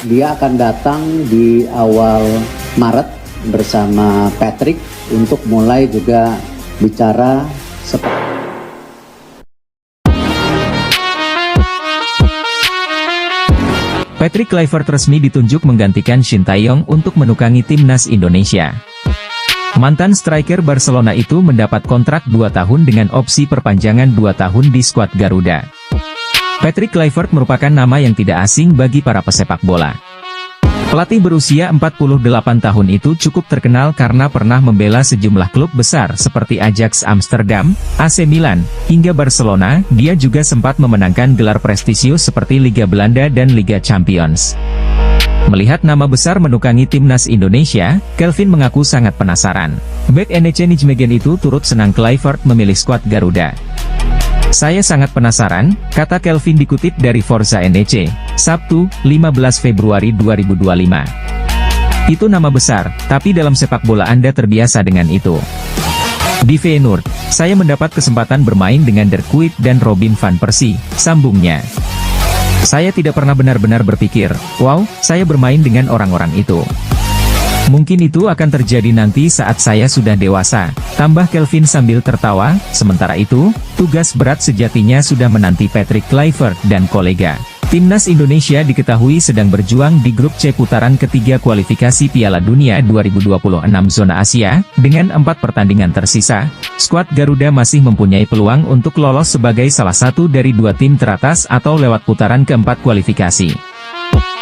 dia akan datang di awal Maret bersama Patrick untuk mulai juga bicara seperti Patrick Kluivert resmi ditunjuk menggantikan Shin Tae-yong untuk menukangi timnas Indonesia. Mantan striker Barcelona itu mendapat kontrak 2 tahun dengan opsi perpanjangan 2 tahun di skuad Garuda. Patrick Kluivert merupakan nama yang tidak asing bagi para pesepak bola. Pelatih berusia 48 tahun itu cukup terkenal karena pernah membela sejumlah klub besar seperti Ajax Amsterdam, AC Milan, hingga Barcelona. Dia juga sempat memenangkan gelar prestisius seperti Liga Belanda dan Liga Champions. Melihat nama besar menukangi timnas Indonesia, Kelvin mengaku sangat penasaran. Bek NEC Nijmegen itu turut senang Kluivert memilih skuad Garuda. "Saya sangat penasaran," kata Kelvin dikutip dari Forza NEC, Sabtu, 15 Februari 2025. "Itu nama besar, tapi dalam sepak bola Anda terbiasa dengan itu. Di Feyenoord, saya mendapat kesempatan bermain dengan Dirk Kuyt dan Robin van Persie," sambungnya. "Saya tidak pernah benar-benar berpikir, wow, saya bermain dengan orang-orang itu. Mungkin itu akan terjadi nanti saat saya sudah dewasa," tambah Kelvin sambil tertawa. Sementara itu, tugas berat sejatinya sudah menanti Patrick Kluivert dan kolega. Timnas Indonesia diketahui sedang berjuang di grup C putaran ketiga kualifikasi Piala Dunia 2026 zona Asia. Dengan 4 pertandingan tersisa, skuad Garuda masih mempunyai peluang untuk lolos sebagai salah satu dari 2 tim teratas atau lewat putaran keempat kualifikasi.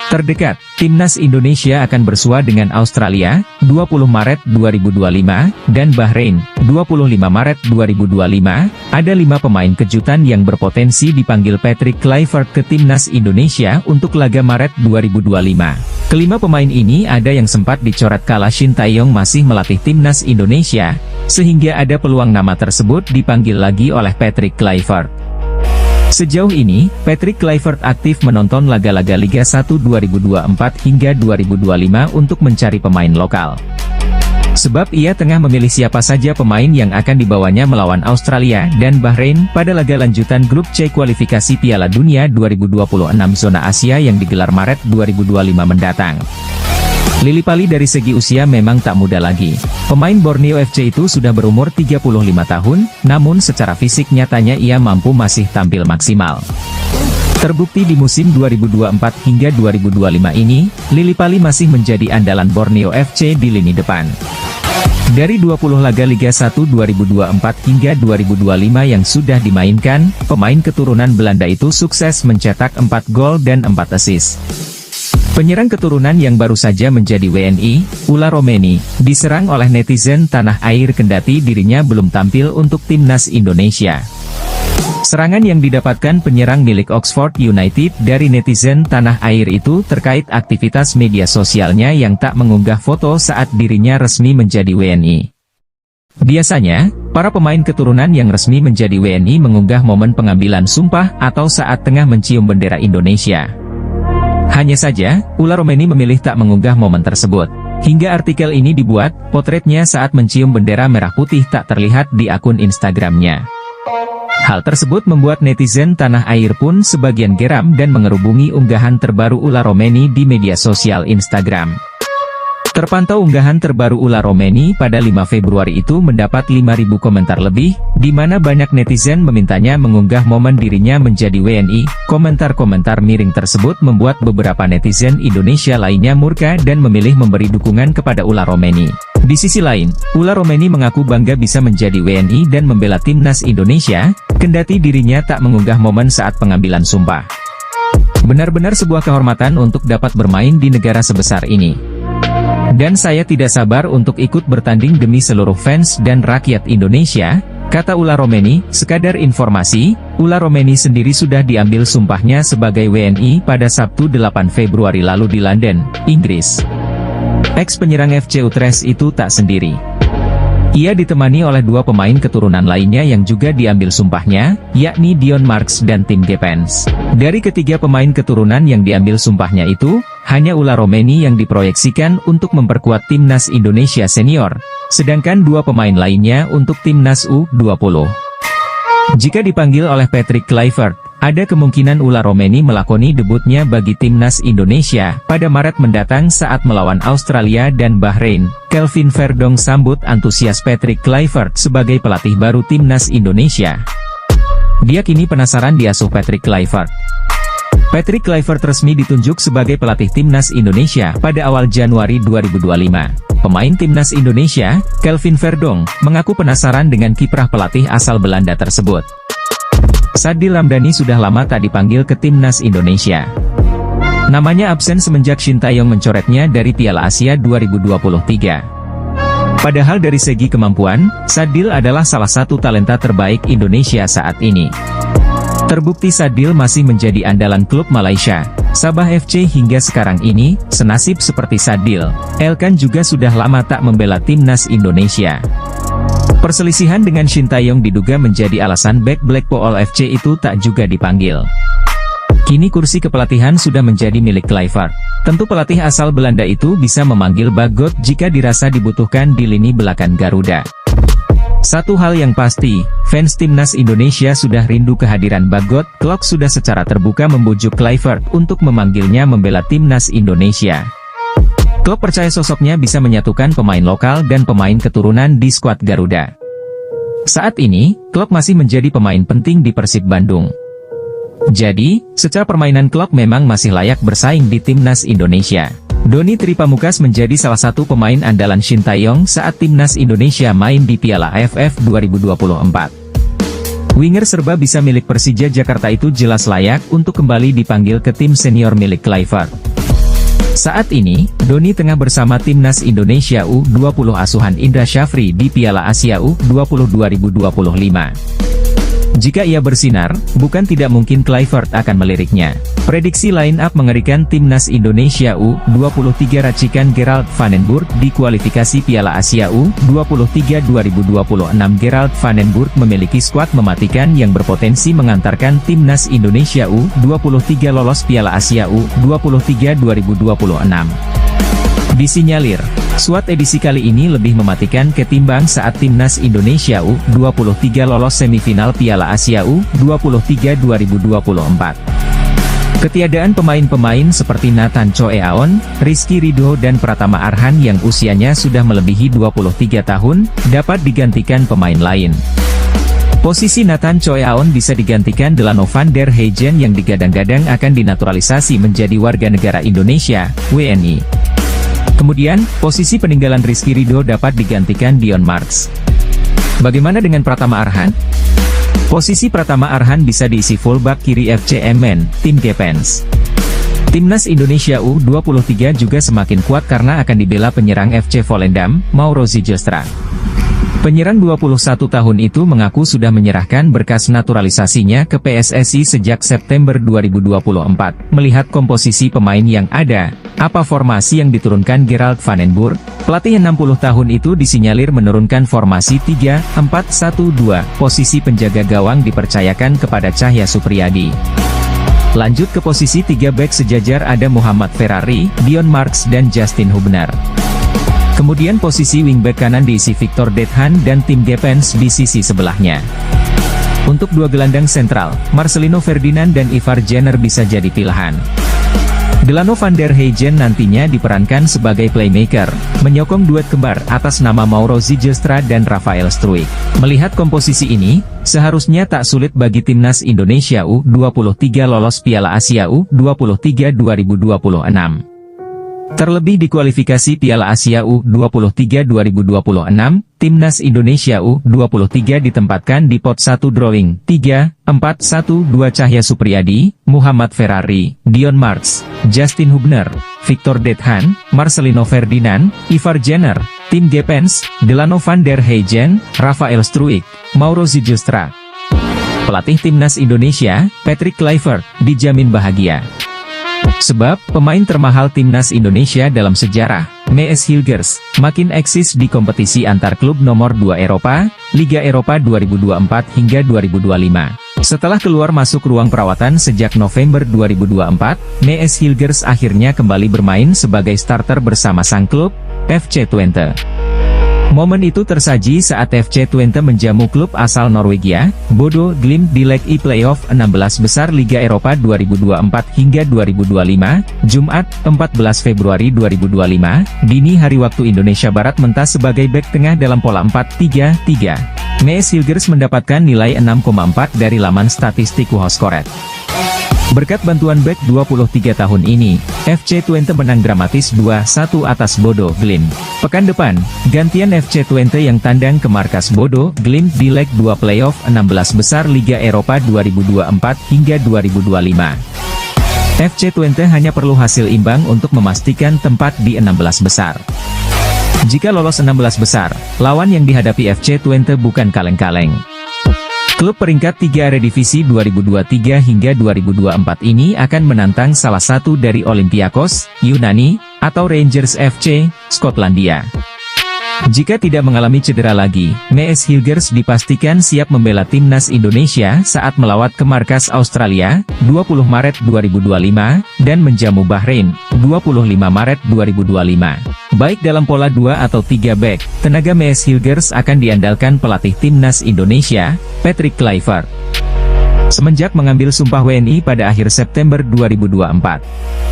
Terdekat, Timnas Indonesia akan bersua dengan Australia, 20 Maret 2025, dan Bahrain, 25 Maret 2025. Ada 5 pemain kejutan yang berpotensi dipanggil Patrick Kluivert ke Timnas Indonesia untuk laga Maret 2025. Kelima pemain ini ada yang sempat dicoret kala Shin Tae-yong masih melatih Timnas Indonesia, sehingga ada peluang nama tersebut dipanggil lagi oleh Patrick Kluivert. Sejauh ini, Patrick Kluivert aktif menonton laga-laga Liga 1 2024 hingga 2025 untuk mencari pemain lokal. Sebab ia tengah memilih siapa saja pemain yang akan dibawanya melawan Australia dan Bahrain pada laga lanjutan grup C kualifikasi Piala Dunia 2026 zona Asia yang digelar Maret 2025 mendatang. Lili Pali dari segi usia memang tak muda lagi. Pemain Borneo FC itu sudah berumur 35 tahun, namun secara fisik nyatanya ia mampu masih tampil maksimal. Terbukti di musim 2024 hingga 2025 ini, Lili Pali masih menjadi andalan Borneo FC di lini depan. Dari 20 laga Liga 1 2024 hingga 2025 yang sudah dimainkan, pemain keturunan Belanda itu sukses mencetak 4 gol dan 4 assist. Penyerang keturunan yang baru saja menjadi WNI, Ula Romeni, diserang oleh netizen tanah air kendati dirinya belum tampil untuk timnas Indonesia. Serangan yang didapatkan penyerang milik Oxford United dari netizen tanah air itu terkait aktivitas media sosialnya yang tak mengunggah foto saat dirinya resmi menjadi WNI. Biasanya, para pemain keturunan yang resmi menjadi WNI mengunggah momen pengambilan sumpah atau saat tengah mencium bendera Indonesia. Hanya saja, Ula Romeni memilih tak mengunggah momen tersebut. Hingga artikel ini dibuat, potretnya saat mencium bendera merah putih tak terlihat di akun Instagramnya. Hal tersebut membuat netizen tanah air pun sebagian geram dan mengerubungi unggahan terbaru Ula Romeni di media sosial Instagram. Terpantau unggahan terbaru Ula Romeni pada 5 Februari itu mendapat 5.000 komentar lebih, di mana banyak netizen memintanya mengunggah momen dirinya menjadi WNI. Komentar-komentar miring tersebut membuat beberapa netizen Indonesia lainnya murka dan memilih memberi dukungan kepada Ula Romeni. Di sisi lain, Ula Romeni mengaku bangga bisa menjadi WNI dan membela timnas Indonesia, kendati dirinya tak mengunggah momen saat pengambilan sumpah. Benar-benar sebuah kehormatan untuk dapat bermain di negara sebesar ini. Dan saya tidak sabar untuk ikut bertanding demi seluruh fans dan rakyat Indonesia, kata Ula Romeni. Sekadar informasi, Ula Romeni sendiri sudah diambil sumpahnya sebagai WNI pada Sabtu 8 Februari lalu di London, Inggris. Ex-penyerang FC Utrecht itu tak sendiri. Ia ditemani oleh 2 pemain keturunan lainnya yang juga diambil sumpahnya, yakni Dion Marks dan Tim Gepens. Dari ketiga pemain keturunan yang diambil sumpahnya itu, hanya Ula Romeni yang diproyeksikan untuk memperkuat timnas Indonesia senior, sedangkan 2 pemain lainnya untuk timnas U20. Jika dipanggil oleh Patrick Kluivert, ada kemungkinan Ula Romeni melakoni debutnya bagi timnas Indonesia pada Maret mendatang saat melawan Australia dan Bahrain. Kelvin Verdong sambut antusias Patrick Kluivert sebagai pelatih baru timnas Indonesia. Dia kini penasaran diasuh Patrick Kluivert. Patrick Kluivert resmi ditunjuk sebagai pelatih timnas Indonesia pada awal Januari 2025. Pemain timnas Indonesia, Kelvin Verdong, mengaku penasaran dengan kiprah pelatih asal Belanda tersebut. Sadil Ramdhani sudah lama tak dipanggil ke timnas Indonesia. Namanya absen semenjak Shin Tae-yong mencoretnya dari Piala Asia 2023. Padahal dari segi kemampuan, Sadil adalah salah satu talenta terbaik Indonesia saat ini. Terbukti Sadil masih menjadi andalan klub Malaysia, Sabah FC hingga sekarang ini. Senasib seperti Sadil, Elkan juga sudah lama tak membela timnas Indonesia. Perselisihan dengan Shin Tae-yong diduga menjadi alasan bek Blackpool FC itu tak juga dipanggil. Kini kursi kepelatihan sudah menjadi milik Kluivert. Tentu pelatih asal Belanda itu bisa memanggil Bagot jika dirasa dibutuhkan di lini belakang Garuda. Satu hal yang pasti, fans timnas Indonesia sudah rindu kehadiran Bagot. Klok sudah secara terbuka membujuk Kluivert untuk memanggilnya membela timnas Indonesia. Klok percaya sosoknya bisa menyatukan pemain lokal dan pemain keturunan di skuad Garuda. Saat ini, Klok masih menjadi pemain penting di Persib Bandung. Jadi, secara permainan Klok memang masih layak bersaing di timnas Indonesia. Doni Tripamukas menjadi salah satu pemain andalan Shin Tae-yong saat timnas Indonesia main di Piala AFF 2024. Winger serba bisa milik Persija Jakarta itu jelas layak untuk kembali dipanggil ke tim senior milik Kluivert. Saat ini, Doni tengah bersama timnas Indonesia U20 asuhan Indra Syafri di Piala Asia U20 2025. Jika ia bersinar, bukan tidak mungkin Kluivert akan meliriknya. Prediksi line up mengerikan timnas Indonesia U23 racikan Gerald Van den Burg di kualifikasi Piala Asia U23 2026. Gerald Van den Burg memiliki skuad mematikan yang berpotensi mengantarkan timnas Indonesia U23 lolos Piala Asia U23 2026. Disinyalir, skuad edisi kali ini lebih mematikan ketimbang saat timnas Indonesia U23 lolos semifinal Piala Asia U23 2024. Ketiadaan pemain-pemain seperti Nathan Choe Aon, Rizky Ridho dan Pratama Arhan yang usianya sudah melebihi 23 tahun, dapat digantikan pemain lain. Posisi Nathan Choe Aon bisa digantikan Delano van der Heijden yang digadang-gadang akan dinaturalisasi menjadi warga negara Indonesia, WNI. Kemudian, posisi peninggalan Rizky Ridho dapat digantikan Dion Marks. Bagaimana dengan Pratama Arhan? Posisi Pratama Arhan bisa diisi fullback kiri FC Emmen, tim Gepens. Timnas Indonesia U23 juga semakin kuat karena akan dibela penyerang FC Volendam, Mauro Zijlstra. Penyerang 21 tahun itu mengaku sudah menyerahkan berkas naturalisasinya ke PSSI sejak September 2024. Melihat komposisi pemain yang ada, apa formasi yang diturunkan Gerald Van den Burg? Pelatih 60 tahun itu disinyalir menurunkan formasi 3-4-1-2. Posisi penjaga gawang dipercayakan kepada Cahya Supriyadi. Lanjut ke posisi 3 bek sejajar ada Muhammad Ferrari, Dion Marks dan Justin Hubner. Kemudian posisi wingback kanan diisi Victor Dethan dan Tim Gepens di sisi sebelahnya. Untuk dua gelandang sentral, Marcelino Ferdinand dan Ivar Jenner bisa jadi pilihan. Delano van der Heijden nantinya diperankan sebagai playmaker, menyokong duet kembar atas nama Mauro Zijlstra dan Rafael Struijk. Melihat komposisi ini, seharusnya tak sulit bagi timnas Indonesia U23 lolos Piala Asia U23 2026. Terlebih di kualifikasi Piala Asia U23 2026, timnas Indonesia U23 ditempatkan di pot 1 drawing 3-4-1-2 Cahya Supriyadi, Muhammad Ferrari, Dion Marks, Justin Hubner, Victor Dethan, Marcelino Ferdinand, Ivar Jenner, Tim Gepens, Delano van der Heijden, Rafael Struijk, Mauro Zijlstra. Pelatih timnas Indonesia, Patrick Kluivert, dijamin bahagia. Sebab, pemain termahal timnas Indonesia dalam sejarah, Mees Hilgers, makin eksis di kompetisi antar klub nomor 2 Eropa, Liga Eropa 2024 hingga 2025. Setelah keluar masuk ruang perawatan sejak November 2024, Mees Hilgers akhirnya kembali bermain sebagai starter bersama sang klub, FC Twente. Momen itu tersaji saat FC Twente menjamu klub asal Norwegia, Bodo Glimt di leg E playoff 16 besar Liga Eropa 2024 hingga 2025, Jumat, 14 Februari 2025, dini hari waktu Indonesia Barat mentas sebagai bek tengah dalam pola 4-3-3. Mees Hilgers mendapatkan nilai 6,4 dari laman statistik WhoScored. Berkat bantuan bek 23 tahun ini, FC Twente menang dramatis 2-1 atas Bodo Glimt. Pekan depan, gantian FC Twente yang tandang ke markas Bodo Glimt di leg 2 playoff 16 besar Liga Eropa 2024 hingga 2025. FC Twente hanya perlu hasil imbang untuk memastikan tempat di 16 besar. Jika lolos 16 besar, lawan yang dihadapi FC Twente bukan kaleng-kaleng. Klub peringkat 3 Eredivisie 2023 hingga 2024 ini akan menantang salah satu dari Olympiakos, Yunani, atau Rangers FC, Skotlandia. Jika tidak mengalami cedera lagi, Mees Hilgers dipastikan siap membela timnas Indonesia saat melawat ke markas Australia, 20 Maret 2025, dan menjamu Bahrain, 25 Maret 2025. Baik dalam pola 2 atau 3 back, tenaga Mees Hilgers akan diandalkan pelatih timnas Indonesia, Patrick Kluivert. Semenjak mengambil sumpah WNI pada akhir September 2024.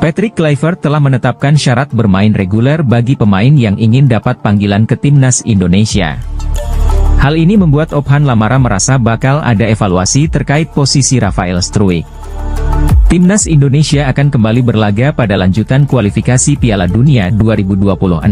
Patrick Kluivert telah menetapkan syarat bermain reguler bagi pemain yang ingin dapat panggilan ke timnas Indonesia. Hal ini membuat Ophan Lamara merasa bakal ada evaluasi terkait posisi Rafael Struijk. Timnas Indonesia akan kembali berlaga pada lanjutan kualifikasi Piala Dunia 2026,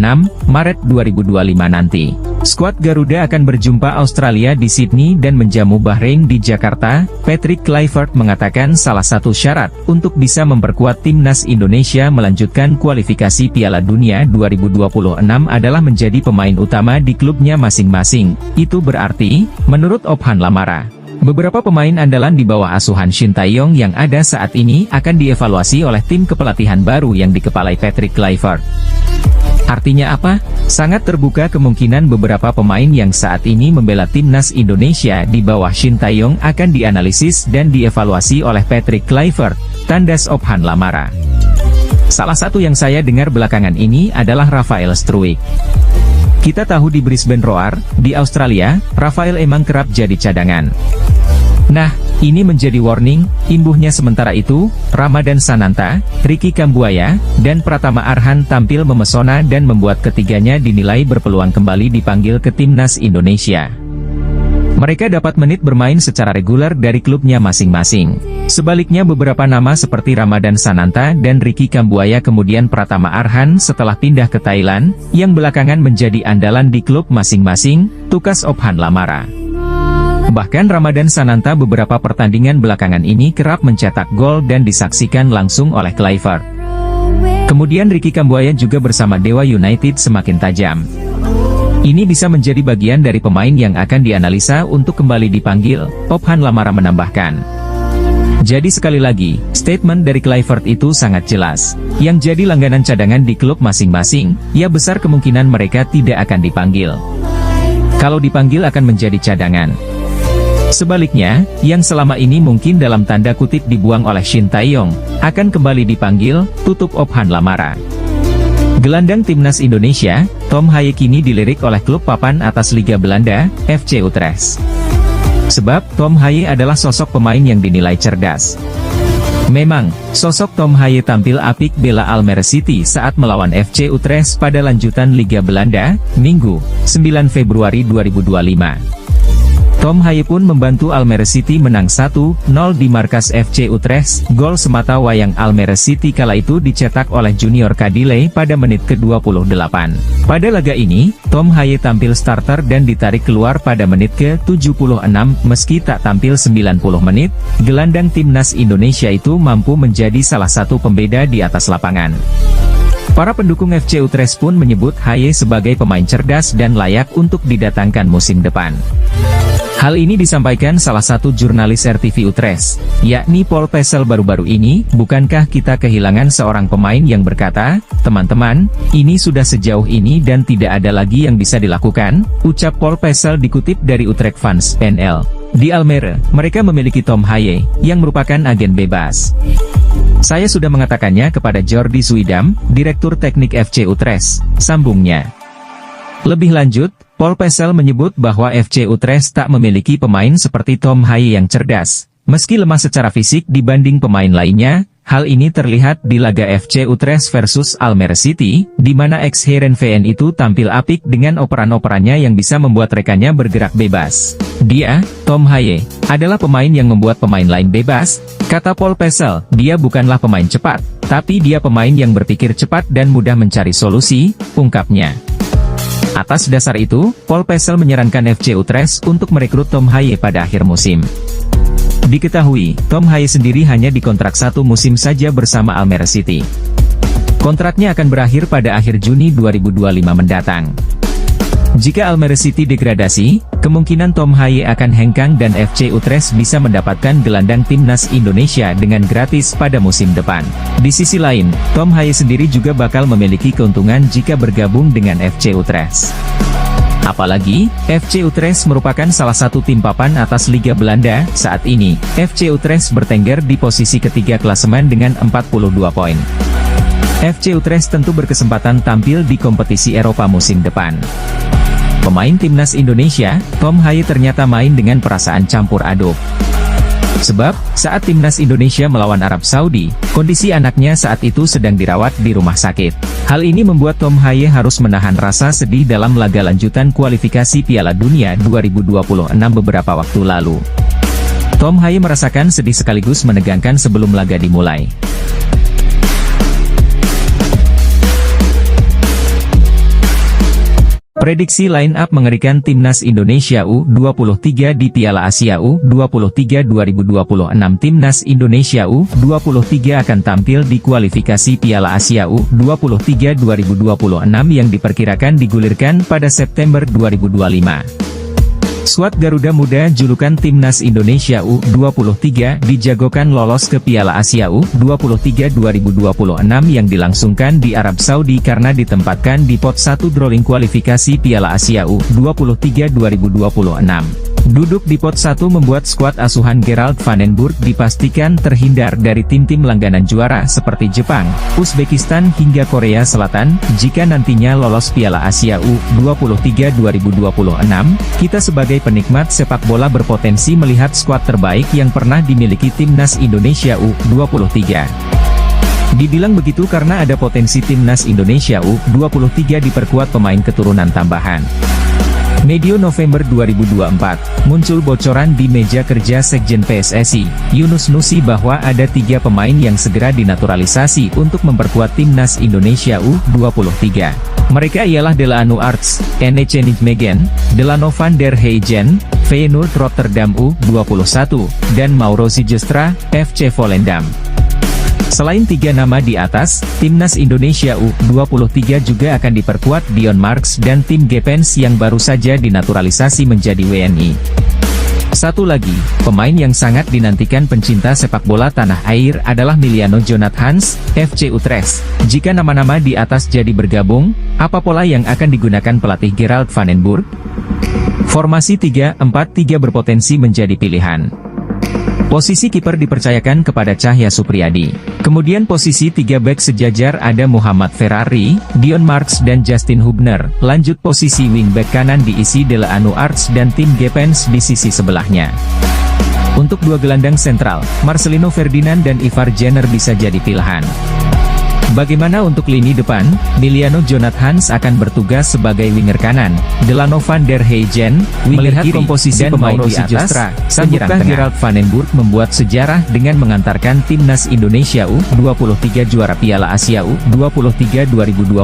Maret 2025 nanti. Skuad Garuda akan berjumpa Australia di Sydney dan menjamu Bahrain di Jakarta. Patrick Kluivert mengatakan salah satu syarat untuk bisa memperkuat timnas Indonesia melanjutkan kualifikasi Piala Dunia 2026 adalah menjadi pemain utama di klubnya masing-masing. Itu berarti, menurut Ophan Lamara, beberapa pemain andalan di bawah asuhan Shin Tae-yong yang ada saat ini akan dievaluasi oleh tim kepelatihan baru yang dikepalai Patrick Kluivert. Artinya apa? Sangat terbuka kemungkinan beberapa pemain yang saat ini membela timnas Indonesia di bawah Shin Tae-yong akan dianalisis dan dievaluasi oleh Patrick Kluivert, tandas Ophan Lamara. Salah satu yang saya dengar belakangan ini adalah Rafael Struijk. Kita tahu di Brisbane Roar, di Australia, Rafael emang kerap jadi cadangan. Nah, ini menjadi warning, imbuhnya sementara itu, Ramadan Sananta, Ricky Kambuaya, dan Pratama Arhan tampil memesona dan membuat ketiganya dinilai berpeluang kembali dipanggil ke timnas Indonesia. Mereka dapat menit bermain secara reguler dari klubnya masing-masing. Sebaliknya beberapa nama seperti Ramadan Sananta dan Ricky Kambuaya kemudian Pratama Arhan setelah pindah ke Thailand, yang belakangan menjadi andalan di klub masing-masing, tukas Ophan Lamara. Bahkan Ramadan Sananta beberapa pertandingan belakangan ini kerap mencetak gol dan disaksikan langsung oleh Kluivert. Kemudian Ricky Kambuaya juga bersama Dewa United semakin tajam. Ini bisa menjadi bagian dari pemain yang akan dianalisa untuk kembali dipanggil, Ophan Lamara menambahkan. Jadi sekali lagi, statement dari Kluivert itu sangat jelas. Yang jadi langganan cadangan di klub masing-masing, ya besar kemungkinan mereka tidak akan dipanggil. Kalau dipanggil akan menjadi cadangan. Sebaliknya, yang selama ini mungkin dalam tanda kutip dibuang oleh Shin Tae-yong, akan kembali dipanggil, tutup Ophan Lamara. Gelandang timnas Indonesia, Tom Haye kini dilirik oleh klub papan atas Liga Belanda, FC Utrecht. Sebab, Tom Haye adalah sosok pemain yang dinilai cerdas. Memang, sosok Tom Haye tampil apik bela Almere City saat melawan FC Utrecht pada lanjutan Liga Belanda, Minggu, 9 Februari 2025. Tom Haye pun membantu Almere City menang 1-0 di markas FC Utrecht. Gol semata wayang Almere City kala itu dicetak oleh Junior Kadile pada menit ke-28. Pada laga ini, Tom Haye tampil starter dan ditarik keluar pada menit ke-76. Meski tak tampil 90 menit, gelandang timnas Indonesia itu mampu menjadi salah satu pembeda di atas lapangan. Para pendukung FC Utrecht pun menyebut Haye sebagai pemain cerdas dan layak untuk didatangkan musim depan. Hal ini disampaikan salah satu jurnalis RTV Utrecht, yakni Paul Pesel baru-baru ini. Bukankah kita kehilangan seorang pemain yang berkata, "Teman-teman, ini sudah sejauh ini dan tidak ada lagi yang bisa dilakukan," ucap Paul Pesel dikutip dari Utrecht Fans NL. Di Almere, mereka memiliki Tom Haye, yang merupakan agen bebas. "Saya sudah mengatakannya kepada Jordi Zuidam, Direktur Teknik FC Utrecht," sambungnya. Lebih lanjut, Paul Pesel menyebut bahwa FC Utrecht tak memiliki pemain seperti Tom Haye yang cerdas. Meski lemah secara fisik dibanding pemain lainnya, hal ini terlihat di laga FC Utrecht versus Almere City, di mana ex-Heerenveen itu tampil apik dengan operan-operannya yang bisa membuat rekannya bergerak bebas. "Dia, Tom Haye, adalah pemain yang membuat pemain lain bebas," kata Paul Pesel. "Dia bukanlah pemain cepat, tapi dia pemain yang berpikir cepat dan mudah mencari solusi," ungkapnya. Atas dasar itu, Paul Pesel menyarankan FC Utrecht untuk merekrut Tom Haye pada akhir musim. Diketahui, Tom Haye sendiri hanya dikontrak 1 musim saja bersama Almere City. Kontraknya akan berakhir pada akhir Juni 2025 mendatang. Jika Almere City degradasi, kemungkinan Tom Haye akan hengkang dan FC Utrecht bisa mendapatkan gelandang timnas Indonesia dengan gratis pada musim depan. Di sisi lain, Tom Haye sendiri juga bakal memiliki keuntungan jika bergabung dengan FC Utrecht. Apalagi, FC Utrecht merupakan salah satu tim papan atas Liga Belanda. Saat ini, FC Utrecht bertengger di posisi ketiga klasemen dengan 42 poin. FC Utrecht tentu berkesempatan tampil di kompetisi Eropa musim depan. Pemain timnas Indonesia, Tom Haye ternyata main dengan perasaan campur aduk. Sebab, saat timnas Indonesia melawan Arab Saudi, kondisi anaknya saat itu sedang dirawat di rumah sakit. Hal ini membuat Tom Haye harus menahan rasa sedih dalam laga lanjutan kualifikasi Piala Dunia 2026 beberapa waktu lalu. Tom Haye merasakan sedih sekaligus menegangkan sebelum laga dimulai. Prediksi line-up mengerikan Timnas Indonesia U23 di Piala Asia U23 2026. Timnas Indonesia U23 akan tampil di kualifikasi Piala Asia U23 2026 yang diperkirakan digulirkan pada September 2025. Skuad Garuda Muda julukan Timnas Indonesia U23 dijagokan lolos ke Piala Asia U23 2026 yang dilangsungkan di Arab Saudi karena ditempatkan di pot 1 drawing kualifikasi Piala Asia U23 2026. Duduk di pot 1 membuat skuad asuhan Gerald van den Burg dipastikan terhindar dari tim-tim langganan juara seperti Jepang, Uzbekistan hingga Korea Selatan. Jika nantinya lolos Piala Asia U23 2026, kita sebagai penikmat sepak bola berpotensi melihat skuad terbaik yang pernah dimiliki Timnas Indonesia U23. Dibilang begitu karena ada potensi Timnas Indonesia U23 diperkuat pemain keturunan tambahan. Medio November 2024, muncul bocoran di meja kerja Sekjen PSSI, Yunus Nusi bahwa ada 3 pemain yang segera dinaturalisasi untuk memperkuat Timnas Indonesia U23. Mereka ialah Delano Arts, NEC Nijmegen, Delano van der Heijden, Feyenoord Rotterdam U21, dan Mauro Zijlstra, FC Volendam. Selain 3 nama di atas, Timnas Indonesia U23 juga akan diperkuat Dion Marks dan Tim Gepens yang baru saja dinaturalisasi menjadi WNI. Satu lagi, pemain yang sangat dinantikan pencinta sepak bola tanah air adalah Miliano Jonathans, FC Utrecht. Jika nama-nama di atas jadi bergabung, apa pola yang akan digunakan pelatih Gerald van den Burg? Formasi 3-4-3 berpotensi menjadi pilihan. Posisi kiper dipercayakan kepada Cahya Supriyadi. Kemudian posisi 3 bek sejajar ada Muhammad Ferrari, Dion Marks dan Justin Hubner. Lanjut posisi wingback kanan diisi Delano Arts dan Tim Gepens di sisi sebelahnya. Untuk 2 gelandang sentral, Marcelino Ferdinand dan Ivar Jenner bisa jadi pilihan. Bagaimana untuk lini depan? Miliano Jonathans akan bertugas sebagai winger kanan, Delano van der Heijden, winger kiri, komposisi dan pemain di atas, sambungkah Gerald van den Burg membuat sejarah dengan mengantarkan Timnas Indonesia U23 juara Piala Asia U23 2026?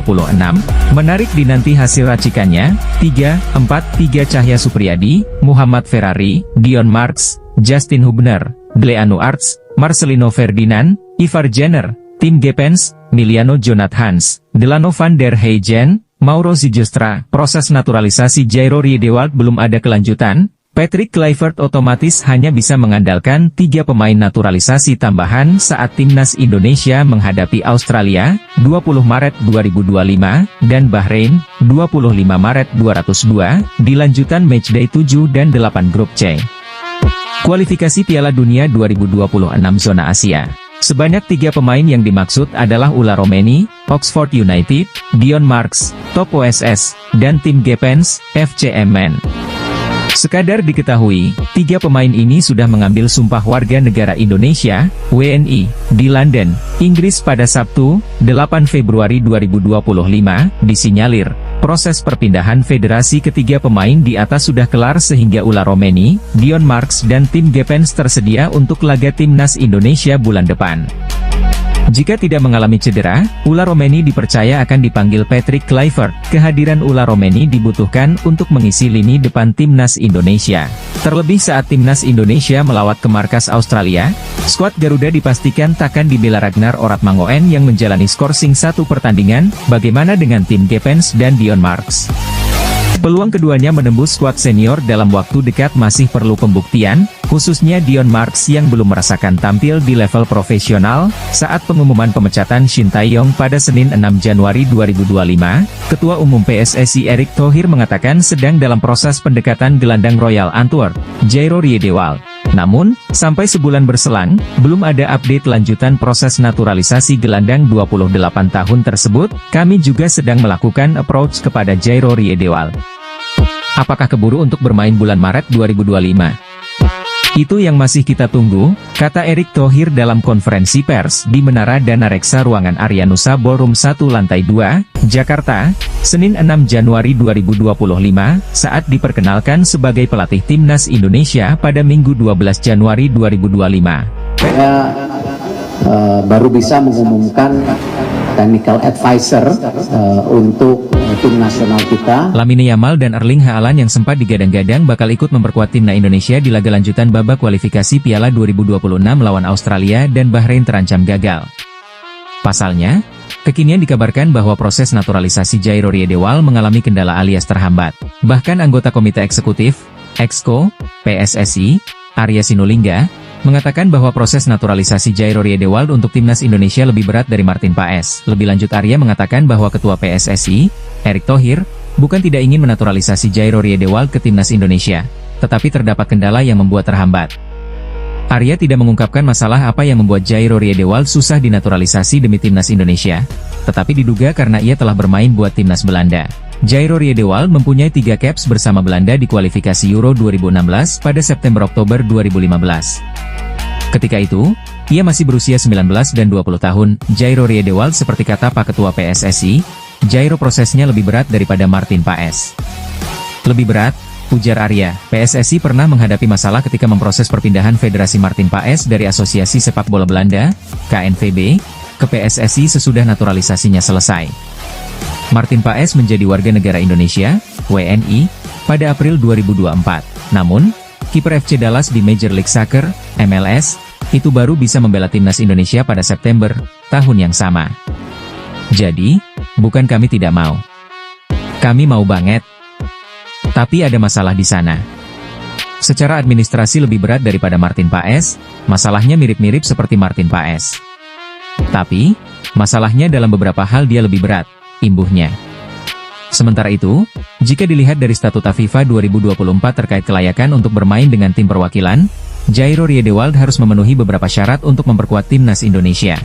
Menarik dinanti hasil racikannya. 3-4-3 Cahya Supriyadi, Muhammad Ferrari, Dion Marks, Justin Hubner, Delano Arts, Marcelino Ferdinand, Ivar Jenner, Tim Gepens, Miliano Jonathans, Delano van der Heijden, Mauro Zijlstra. Proses naturalisasi Jairo Riedewald belum ada kelanjutan, Patrick Kluivert otomatis hanya bisa mengandalkan 3 pemain naturalisasi tambahan saat timnas Indonesia menghadapi Australia, 20 Maret 2025, dan Bahrain, 25 Maret 2002, di lanjutan matchday 7 dan 8 grup C. Kualifikasi Piala Dunia 2026 Zona Asia. Sebanyak 3 pemain yang dimaksud adalah Ula Romeni, Oxford United, Dion Marks, Top OSS, dan tim Gepens, FC Emmen. Sekadar diketahui, 3 pemain ini sudah mengambil sumpah warga negara Indonesia, WNI, di London, Inggris pada Sabtu, 8 Februari 2025, disinyalir. Proses perpindahan federasi ketiga pemain di atas sudah kelar sehingga Ula Romeni, Dion Marks dan tim Gepens tersedia untuk laga timnas Indonesia bulan depan. Jika tidak mengalami cedera, Ula Romeni dipercaya akan dipanggil Patrick Kluivert. Kehadiran Ula Romeni dibutuhkan untuk mengisi lini depan timnas Indonesia. Terlebih saat timnas Indonesia melawat ke markas Australia, skuad Garuda dipastikan takkan dibela Ragnar Oratmangoen yang menjalani skorsing 1 pertandingan. Bagaimana dengan tim Gepens dan Dion Marks? Peluang keduanya menembus skuad senior dalam waktu dekat masih perlu pembuktian, khususnya Dion Marks yang belum merasakan tampil di level profesional. Saat pengumuman pemecatan Shin Tae-yong pada Senin 6 Januari 2025, Ketua Umum PSSI Erick Thohir mengatakan sedang dalam proses pendekatan gelandang Royal Antwerp, Jairo Riedewald. Namun, sampai sebulan berselang, belum ada update lanjutan proses naturalisasi gelandang 28 tahun tersebut. Kami juga sedang melakukan approach kepada Jairo Riedewald. Apakah keburu untuk bermain bulan Maret 2025? Itu yang masih kita tunggu, kata Erick Thohir dalam konferensi pers di Menara Dana Reksa Ruangan Aryanusa Ballroom 1 Lantai 2, Jakarta, Senin 6 Januari 2025, saat diperkenalkan sebagai pelatih timnas Indonesia pada Minggu 12 Januari 2025. Saya baru bisa mengumumkan technical advisor untuk tim nasional kita. Lamine Yamal dan Erling Haaland yang sempat digadang-gadang bakal ikut memperkuat timnas Indonesia di laga lanjutan babak kualifikasi Piala 2026 lawan Australia dan Bahrain terancam gagal. Pasalnya, kekinian dikabarkan bahwa proses naturalisasi Jairo Riedewald mengalami kendala alias terhambat. Bahkan anggota Komite Eksekutif, Exco, PSSI, Arya Sinulinga, mengatakan bahwa proses naturalisasi Jairo Riedewald untuk timnas Indonesia lebih berat dari Martin Paes. Lebih lanjut Arya mengatakan bahwa Ketua PSSI, Erick Thohir, bukan tidak ingin menaturalisasi Jairo Riedewald ke timnas Indonesia, tetapi terdapat kendala yang membuat terhambat. Arya tidak mengungkapkan masalah apa yang membuat Jairo Riedewald susah dinaturalisasi demi timnas Indonesia, tetapi diduga karena ia telah bermain buat timnas Belanda. Jairo Riedewald mempunyai 3 caps bersama Belanda di kualifikasi Euro 2016 pada September-Oktober 2015. Ketika itu, ia masih berusia 19 dan 20 tahun. Jairo Riedewald seperti kata Pak Ketua PSSI, Jairo prosesnya lebih berat daripada Martin Paes. Lebih berat, ujar Arya. PSSI pernah menghadapi masalah ketika memproses perpindahan Federasi Martin Paes dari Asosiasi Sepak Bola Belanda, KNVB, ke PSSI sesudah naturalisasinya selesai. Martin Paes menjadi warga negara Indonesia, WNI, pada April 2024. Namun, kiper FC Dallas di Major League Soccer, MLS, itu baru bisa membela timnas Indonesia pada September, tahun yang sama. Jadi, bukan kami tidak mau. Kami mau banget. Tapi ada masalah di sana. Secara administrasi lebih berat daripada Martin Paes, masalahnya mirip-mirip seperti Martin Paes. Tapi, masalahnya dalam beberapa hal dia lebih berat, imbuhnya. Sementara itu, jika dilihat dari statuta FIFA 2024 terkait kelayakan untuk bermain dengan tim perwakilan, Jairo Riedewald harus memenuhi beberapa syarat untuk memperkuat timnas Indonesia.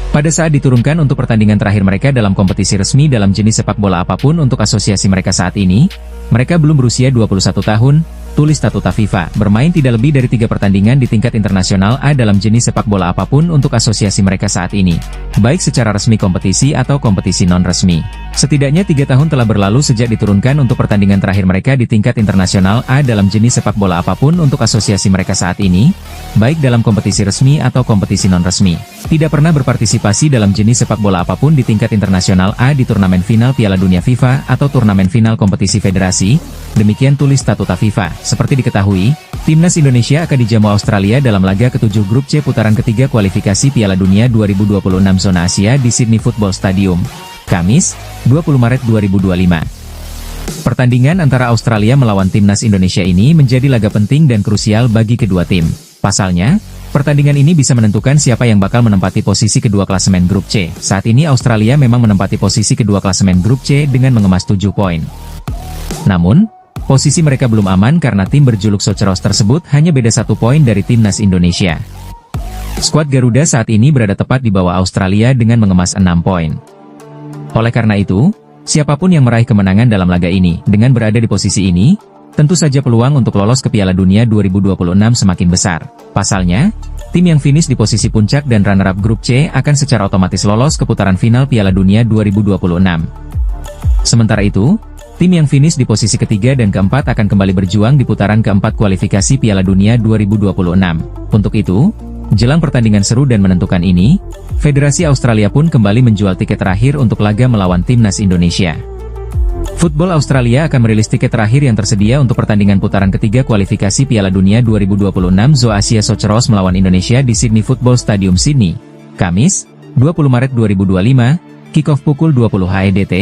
Pada saat diturunkan untuk pertandingan terakhir mereka dalam kompetisi resmi dalam jenis sepak bola apapun untuk asosiasi mereka saat ini, mereka belum berusia 21 tahun, tulis statuta FIFA, bermain tidak lebih dari 3 pertandingan di tingkat internasional A dalam jenis sepak bola apapun untuk asosiasi mereka saat ini, baik secara resmi kompetisi atau kompetisi non-resmi. Setidaknya 3 tahun telah berlalu sejak diturunkan untuk pertandingan terakhir mereka di tingkat internasional A dalam jenis sepak bola apapun untuk asosiasi mereka saat ini, baik dalam kompetisi resmi atau kompetisi non-resmi. Tidak pernah berpartisipasi dalam jenis sepak bola apapun di tingkat internasional A di turnamen final Piala Dunia FIFA atau turnamen final kompetisi federasi, demikian tulis statuta FIFA. Seperti diketahui, timnas Indonesia akan dijamu Australia dalam laga ke-7 grup C putaran ketiga kualifikasi Piala Dunia 2026 Zona Asia di Sydney Football Stadium, Kamis, 20 Maret 2025. Pertandingan antara Australia melawan timnas Indonesia ini menjadi laga penting dan krusial bagi kedua tim. Pasalnya, pertandingan ini bisa menentukan siapa yang bakal menempati posisi kedua klasemen grup C. Saat ini Australia memang menempati posisi kedua klasemen grup C dengan mengemas 7 poin. Namun, posisi mereka belum aman karena tim berjuluk Soceros tersebut hanya beda 1 poin dari timnas Indonesia. Skuad Garuda saat ini berada tepat di bawah Australia dengan mengemas 6 poin. Oleh karena itu, siapapun yang meraih kemenangan dalam laga ini, dengan berada di posisi ini, tentu saja peluang untuk lolos ke Piala Dunia 2026 semakin besar. Pasalnya, tim yang finish di posisi puncak dan runner-up grup C akan secara otomatis lolos ke putaran final Piala Dunia 2026. Sementara itu, tim yang finish di posisi ketiga dan keempat akan kembali berjuang di putaran keempat kualifikasi Piala Dunia 2026. Untuk itu, jelang pertandingan seru dan menentukan ini, Federasi Australia pun kembali menjual tiket terakhir untuk laga melawan timnas Indonesia. Football Australia akan merilis tiket terakhir yang tersedia untuk pertandingan putaran ketiga kualifikasi Piala Dunia 2026 Zo Asia Soceros melawan Indonesia di Sydney Football Stadium Sydney, Kamis, 20 Maret 2025, kick-off pukul 20 HEDT.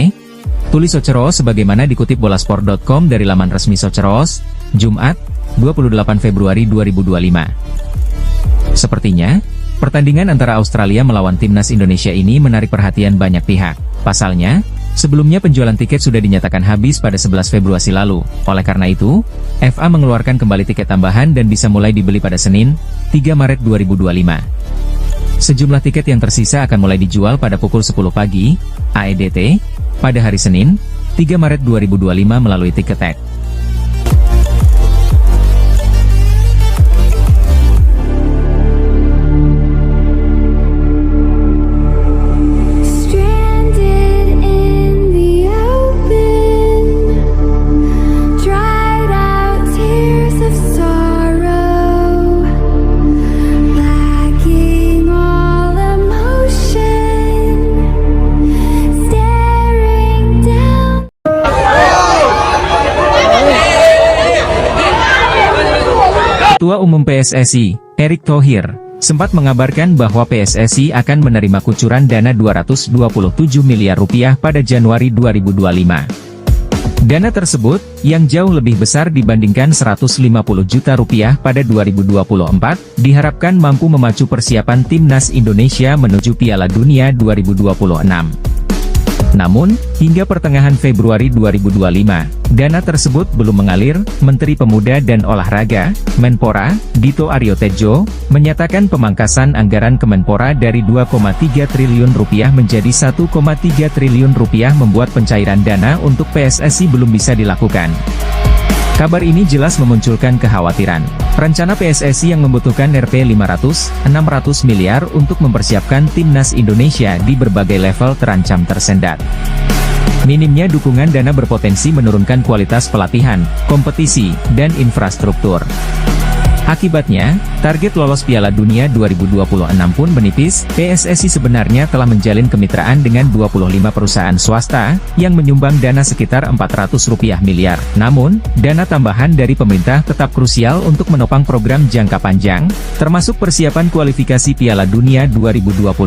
Tulis Soceros sebagaimana dikutip bolasport.com dari laman resmi Soceros, Jumat, 28 Februari 2025. Sepertinya, pertandingan antara Australia melawan timnas Indonesia ini menarik perhatian banyak pihak. Pasalnya, sebelumnya penjualan tiket sudah dinyatakan habis pada 11 Februari lalu. Oleh karena itu, FA mengeluarkan kembali tiket tambahan dan bisa mulai dibeli pada Senin, 3 Maret 2025. Sejumlah tiket yang tersisa akan mulai dijual pada pukul 10 pagi, AEDT, pada hari Senin, 3 Maret 2025 melalui Ticketek. Ketua Umum PSSI, Erick Thohir, sempat mengabarkan bahwa PSSI akan menerima kucuran dana 227 miliar rupiah pada Januari 2025. Dana tersebut, yang jauh lebih besar dibandingkan 150 juta rupiah pada 2024, diharapkan mampu memacu persiapan timnas Indonesia menuju Piala Dunia 2026. Namun, hingga pertengahan Februari 2025, dana tersebut belum mengalir. Menteri Pemuda dan Olahraga, Menpora, Dito Aryo Tejo, menyatakan pemangkasan anggaran Kemenpora dari 2,3 triliun rupiah menjadi 1,3 triliun rupiah membuat pencairan dana untuk PSSI belum bisa dilakukan. Kabar ini jelas memunculkan kekhawatiran. Rencana PSSI yang membutuhkan Rp 500-600 miliar untuk mempersiapkan timnas Indonesia di berbagai level terancam tersendat. Minimnya dukungan dana berpotensi menurunkan kualitas pelatihan, kompetisi, dan infrastruktur. Akibatnya, target lolos Piala Dunia 2026 pun menipis. PSSI sebenarnya telah menjalin kemitraan dengan 25 perusahaan swasta, yang menyumbang dana sekitar Rp400 miliar. Namun, dana tambahan dari pemerintah tetap krusial untuk menopang program jangka panjang, termasuk persiapan kualifikasi Piala Dunia 2026.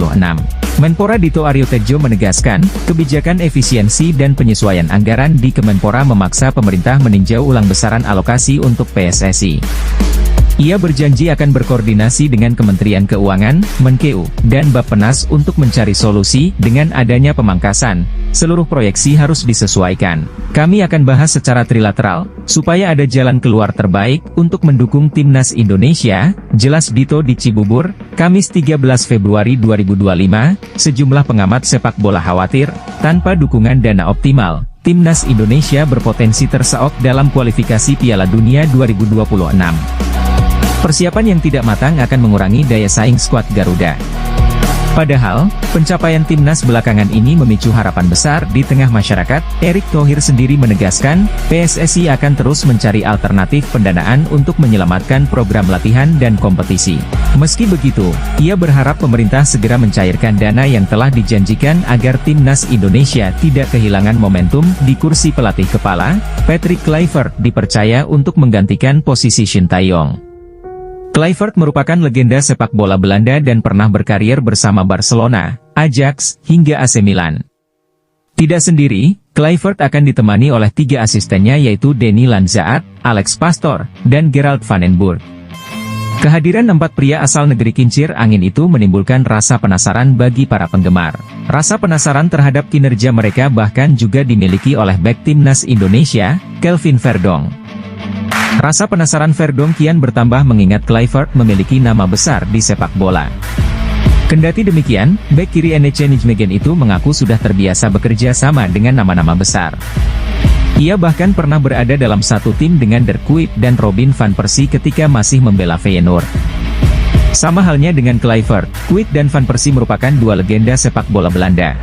Menpora Dito Aryo Tejo menegaskan, kebijakan efisiensi dan penyesuaian anggaran di Kemenpora memaksa pemerintah meninjau ulang besaran alokasi untuk PSSI. Ia berjanji akan berkoordinasi dengan Kementerian Keuangan, Menkeu, dan Bappenas untuk mencari solusi. Dengan adanya pemangkasan, seluruh proyeksi harus disesuaikan. Kami akan bahas secara trilateral, supaya ada jalan keluar terbaik untuk mendukung timnas Indonesia, jelas Dito di Cibubur, Kamis 13 Februari 2025. Sejumlah pengamat sepak bola khawatir, tanpa dukungan dana optimal, timnas Indonesia berpotensi terseok dalam kualifikasi Piala Dunia 2026. Persiapan yang tidak matang akan mengurangi daya saing skuad Garuda. Padahal, pencapaian timnas belakangan ini memicu harapan besar di tengah masyarakat. Erick Thohir sendiri menegaskan, PSSI akan terus mencari alternatif pendanaan untuk menyelamatkan program latihan dan kompetisi. Meski begitu, ia berharap pemerintah segera mencairkan dana yang telah dijanjikan agar timnas Indonesia tidak kehilangan momentum. Di kursi pelatih kepala, Patrick Kluivert dipercaya untuk menggantikan posisi Shin Tae-yong. Kluivert merupakan legenda sepak bola Belanda dan pernah berkarir bersama Barcelona, Ajax, hingga AC Milan. Tidak sendiri, Kluivert akan ditemani oleh 3 asistennya yaitu Denny Lanzaat, Alex Pastoor, dan Gerald van den Burg. Kehadiran 4 pria asal negeri kincir angin itu menimbulkan rasa penasaran bagi para penggemar. Rasa penasaran terhadap kinerja mereka bahkan juga dimiliki oleh bek timnas Indonesia, Kelvin Verdonk. Rasa penasaran Verdonk kian bertambah mengingat Kluivert memiliki nama besar di sepak bola. Kendati demikian, bek kiri NEC Nijmegen itu mengaku sudah terbiasa bekerja sama dengan nama-nama besar. Ia bahkan pernah berada dalam satu tim dengan De Kuyp dan Robin van Persie ketika masih membela Feyenoord. Sama halnya dengan Kluivert, Kuyp dan van Persie merupakan 2 legenda sepak bola Belanda.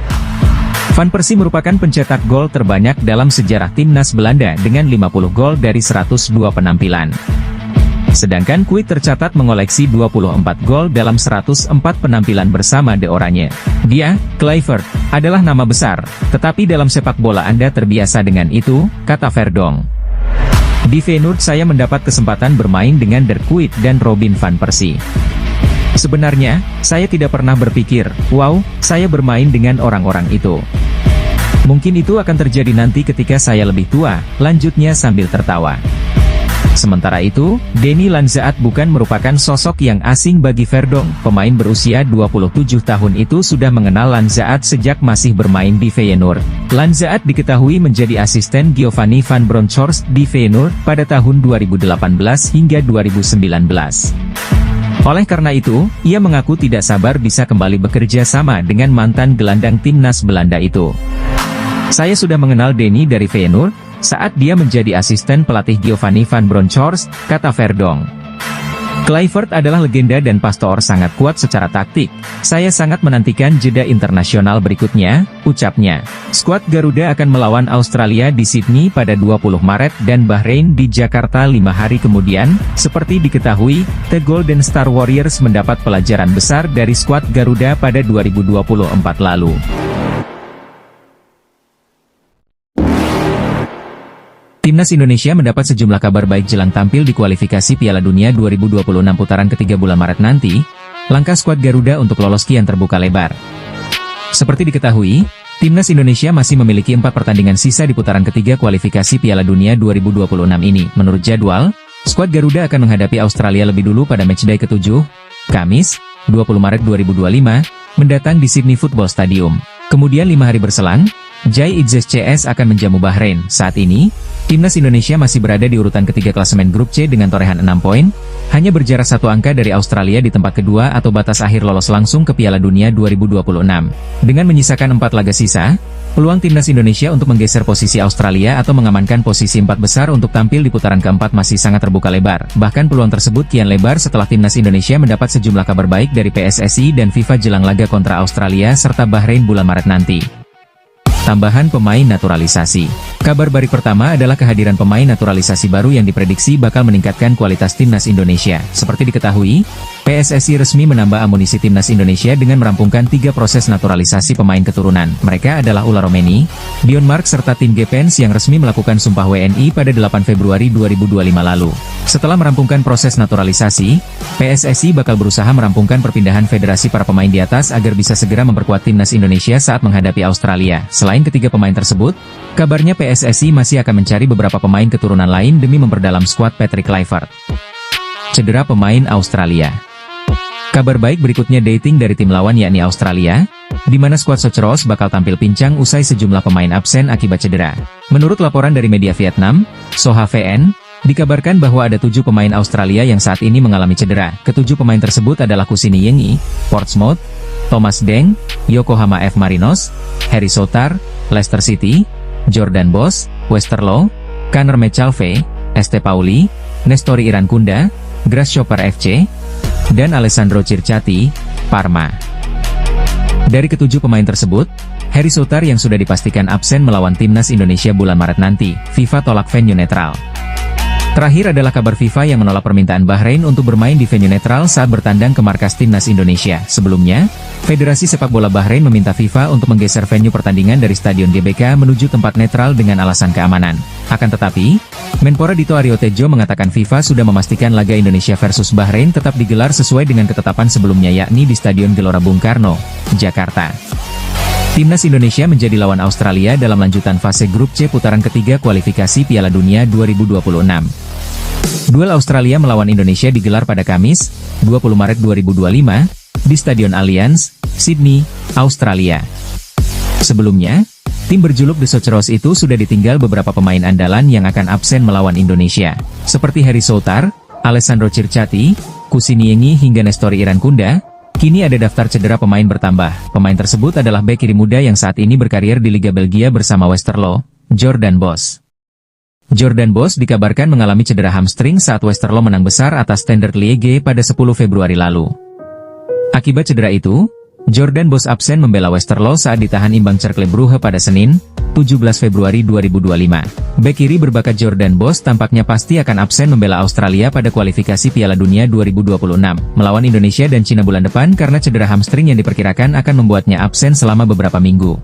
Van Persie merupakan pencetak gol terbanyak dalam sejarah timnas Belanda dengan 50 gol dari 102 penampilan. Sedangkan Kuyp tercatat mengoleksi 24 gol dalam 104 penampilan bersama De Oranje. Dia, Kluivert, adalah nama besar, tetapi dalam sepak bola Anda terbiasa dengan itu, kata Verdonk. Di Feyenoord saya mendapat kesempatan bermain dengan De Kuyp dan Robin van Persie. Sebenarnya, saya tidak pernah berpikir, wow, saya bermain dengan orang-orang itu. Mungkin itu akan terjadi nanti ketika saya lebih tua, lanjutnya sambil tertawa. Sementara itu, Denny Lanzaat bukan merupakan sosok yang asing bagi Verdonk. Pemain berusia 27 tahun itu sudah mengenal Lanzaat sejak masih bermain di Feyenoord. Lanzaat diketahui menjadi asisten Giovanni van Bronckhorst di Feyenoord pada tahun 2018 hingga 2019. Oleh karena itu, ia mengaku tidak sabar bisa kembali bekerja sama dengan mantan gelandang timnas Belanda itu. Saya sudah mengenal Denny dari Feyenoord, saat dia menjadi asisten pelatih Giovanni van Bronckhorst, kata Verdonk. Kluivert adalah legenda dan Pastoor sangat kuat secara taktik. Saya sangat menantikan jeda internasional berikutnya, ucapnya. Skuad Garuda akan melawan Australia di Sydney pada 20 Maret dan Bahrain di Jakarta 5 hari kemudian. Seperti diketahui, The Golden Star Warriors mendapat pelajaran besar dari skuad Garuda pada 2024 lalu. Timnas Indonesia mendapat sejumlah kabar baik jelang tampil di kualifikasi Piala Dunia 2026 putaran ketiga bulan Maret nanti. Langkah skuad Garuda untuk lolos kian terbuka lebar. Seperti diketahui, Timnas Indonesia masih memiliki 4 pertandingan sisa di putaran ketiga kualifikasi Piala Dunia 2026 ini. Menurut jadwal, skuad Garuda akan menghadapi Australia lebih dulu pada matchday ke-7, Kamis, 20 Maret 2025, mendatang di Sydney Football Stadium. Kemudian 5 hari berselang, Jai Idzes CS akan menjamu Bahrain. Saat ini, Timnas Indonesia masih berada di urutan ketiga klasemen grup C dengan torehan 6 poin, hanya berjarak 1 angka dari Australia di tempat kedua atau batas akhir lolos langsung ke Piala Dunia 2026. Dengan menyisakan 4 laga sisa, peluang Timnas Indonesia untuk menggeser posisi Australia atau mengamankan posisi 4 besar untuk tampil di putaran keempat masih sangat terbuka lebar. Bahkan peluang tersebut kian lebar setelah Timnas Indonesia mendapat sejumlah kabar baik dari PSSI dan FIFA jelang laga kontra Australia serta Bahrain bulan Maret nanti. Tambahan pemain naturalisasi. Kabar baik pertama adalah kehadiran pemain naturalisasi baru yang diprediksi bakal meningkatkan kualitas Timnas Indonesia. Seperti diketahui, PSSI resmi menambah amunisi Timnas Indonesia dengan merampungkan 3 proses naturalisasi pemain keturunan. Mereka adalah Ula Romeni, Dion Mark serta Tim Gepens yang resmi melakukan sumpah WNI pada 8 Februari 2025 lalu. Setelah merampungkan proses naturalisasi, PSSI bakal berusaha merampungkan perpindahan federasi para pemain di atas agar bisa segera memperkuat Timnas Indonesia saat menghadapi Australia. Selain ketiga pemain tersebut, kabarnya PSSI masih akan mencari beberapa pemain keturunan lain demi memperdalam skuad Patrick Kluivert. Cedera pemain Australia. Kabar baik berikutnya dating dari tim lawan yakni Australia, di mana skuad Socheros bakal tampil pincang usai sejumlah pemain absen akibat cedera. Menurut laporan dari media Vietnam, Soha VN, dikabarkan bahwa ada 7 pemain Australia yang saat ini mengalami cedera. Ke-7 pemain tersebut adalah Kusini Yengi, Portsmouth, Thomas Deng, Yokohama F. Marinos, Harry Souttar, Leicester City, Jordan Boss, Westerlo, Conor Mchalve, St. Pauli, Nestori Irankunda, Grasshopper FC, dan Alessandro Circati, Parma. Dari ke-7 pemain tersebut, Harry Souttar yang sudah dipastikan absen melawan Timnas Indonesia bulan Maret nanti. FIFA tolak venue netral. Terakhir adalah kabar FIFA yang menolak permintaan Bahrain untuk bermain di venue netral saat bertandang ke markas Timnas Indonesia. Sebelumnya, Federasi Sepak Bola Bahrain meminta FIFA untuk menggeser venue pertandingan dari Stadion GBK menuju tempat netral dengan alasan keamanan. Akan tetapi, Menpora Dito Aryo Tejo mengatakan FIFA sudah memastikan laga Indonesia versus Bahrain tetap digelar sesuai dengan ketetapan sebelumnya yakni di Stadion Gelora Bung Karno, Jakarta. Timnas Indonesia menjadi lawan Australia dalam lanjutan fase grup C putaran ketiga kualifikasi Piala Dunia 2026. Duel Australia melawan Indonesia digelar pada Kamis, 20 Maret 2025, di Stadion Allianz, Sydney, Australia. Sebelumnya, tim berjuluk The Socceroos itu sudah ditinggal beberapa pemain andalan yang akan absen melawan Indonesia, seperti Harry Soutar, Alessandro Circati, Kusiniengi hingga Nestori Irankunda. Kini ada daftar cedera pemain bertambah. Pemain tersebut adalah bek kiri muda yang saat ini berkarir di Liga Belgia bersama Westerlo, Jordan Bos. Jordan Bos dikabarkan mengalami cedera hamstring saat Westerlo menang besar atas Standard Liège pada 10 Februari lalu. Akibat cedera itu, Jordan Bos absen membela Westerlo saat ditahan imbang Cercle Brugge pada Senin, 17 Februari 2025. Bek kiri berbakat Jordan Bos tampaknya pasti akan absen membela Australia pada kualifikasi Piala Dunia 2026, melawan Indonesia dan Cina bulan depan karena cedera hamstring yang diperkirakan akan membuatnya absen selama beberapa minggu.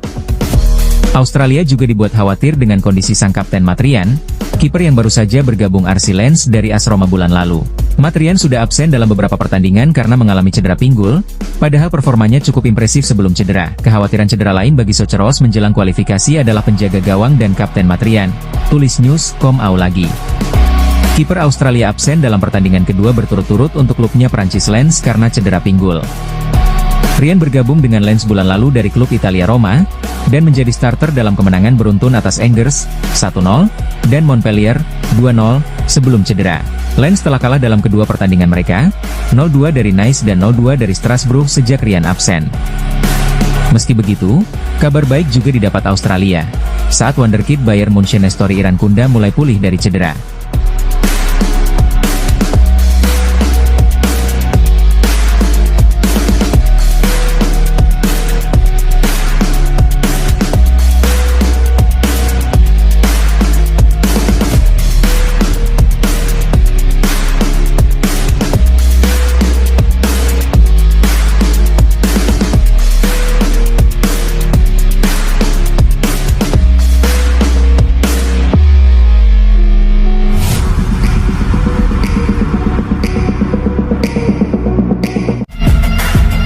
Australia juga dibuat khawatir dengan kondisi sang kapten Matrian, kiper yang baru saja bergabung RC Lens dari AS Roma bulan lalu. Matrian sudah absen dalam beberapa pertandingan karena mengalami cedera pinggul, padahal performanya cukup impresif sebelum cedera. Kekhawatiran cedera lain bagi Socceroos menjelang kualifikasi adalah penjaga gawang dan kapten Matrian, tulis news.com lagi. Kiper Australia absen dalam pertandingan kedua berturut-turut untuk klubnya Prancis Lens karena cedera pinggul. Rian bergabung dengan Lens bulan lalu dari klub Italia Roma, dan menjadi starter dalam kemenangan beruntun atas Angers, 1-0, dan Montpellier, 2-0, sebelum cedera. Lens telah kalah dalam kedua pertandingan mereka, 0-2 dari Nice dan 0-2 dari Strasbourg sejak Rian absen. Meski begitu, kabar baik juga didapat Australia, saat wonderkid Bayern Munchen Nestori Irankunda mulai pulih dari cedera.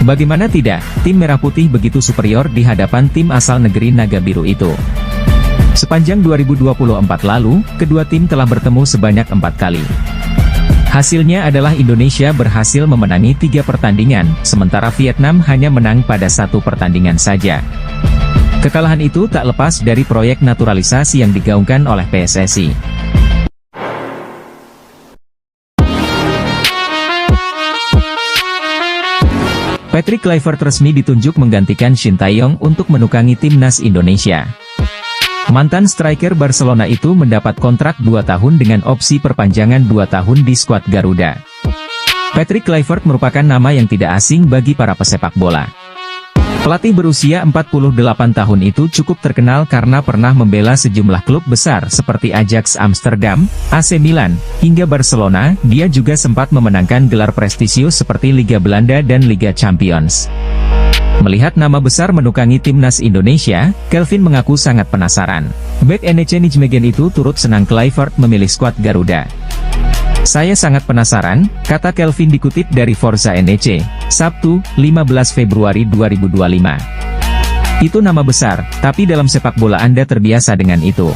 Bagaimana tidak, tim Merah Putih begitu superior di hadapan tim asal negeri Naga Biru itu. Sepanjang 2024 lalu, kedua tim telah bertemu sebanyak 4 kali. Hasilnya adalah Indonesia berhasil memenangi 3 pertandingan, sementara Vietnam hanya menang pada 1 pertandingan saja. Kekalahan itu tak lepas dari proyek naturalisasi yang digaungkan oleh PSSI. Patrick Kluivert resmi ditunjuk menggantikan Shin Tae-yong untuk menukangi timnas Indonesia. Mantan striker Barcelona itu mendapat kontrak 2 tahun dengan opsi perpanjangan 2 tahun di skuad Garuda. Patrick Kluivert merupakan nama yang tidak asing bagi para pesepak bola. Pelatih berusia 48 tahun itu cukup terkenal karena pernah membela sejumlah klub besar seperti Ajax Amsterdam, AC Milan, hingga Barcelona. Dia juga sempat memenangkan gelar prestisius seperti Liga Belanda dan Liga Champions. Melihat nama besar menukangi timnas Indonesia, Kelvin mengaku sangat penasaran. Bek NEC Nijmegen itu turut senang Kluivert memilih skuad Garuda. Saya sangat penasaran, kata Kelvin dikutip dari Forza NEC, Sabtu, 15 Februari 2025. Itu nama besar, tapi dalam sepak bola Anda terbiasa dengan itu.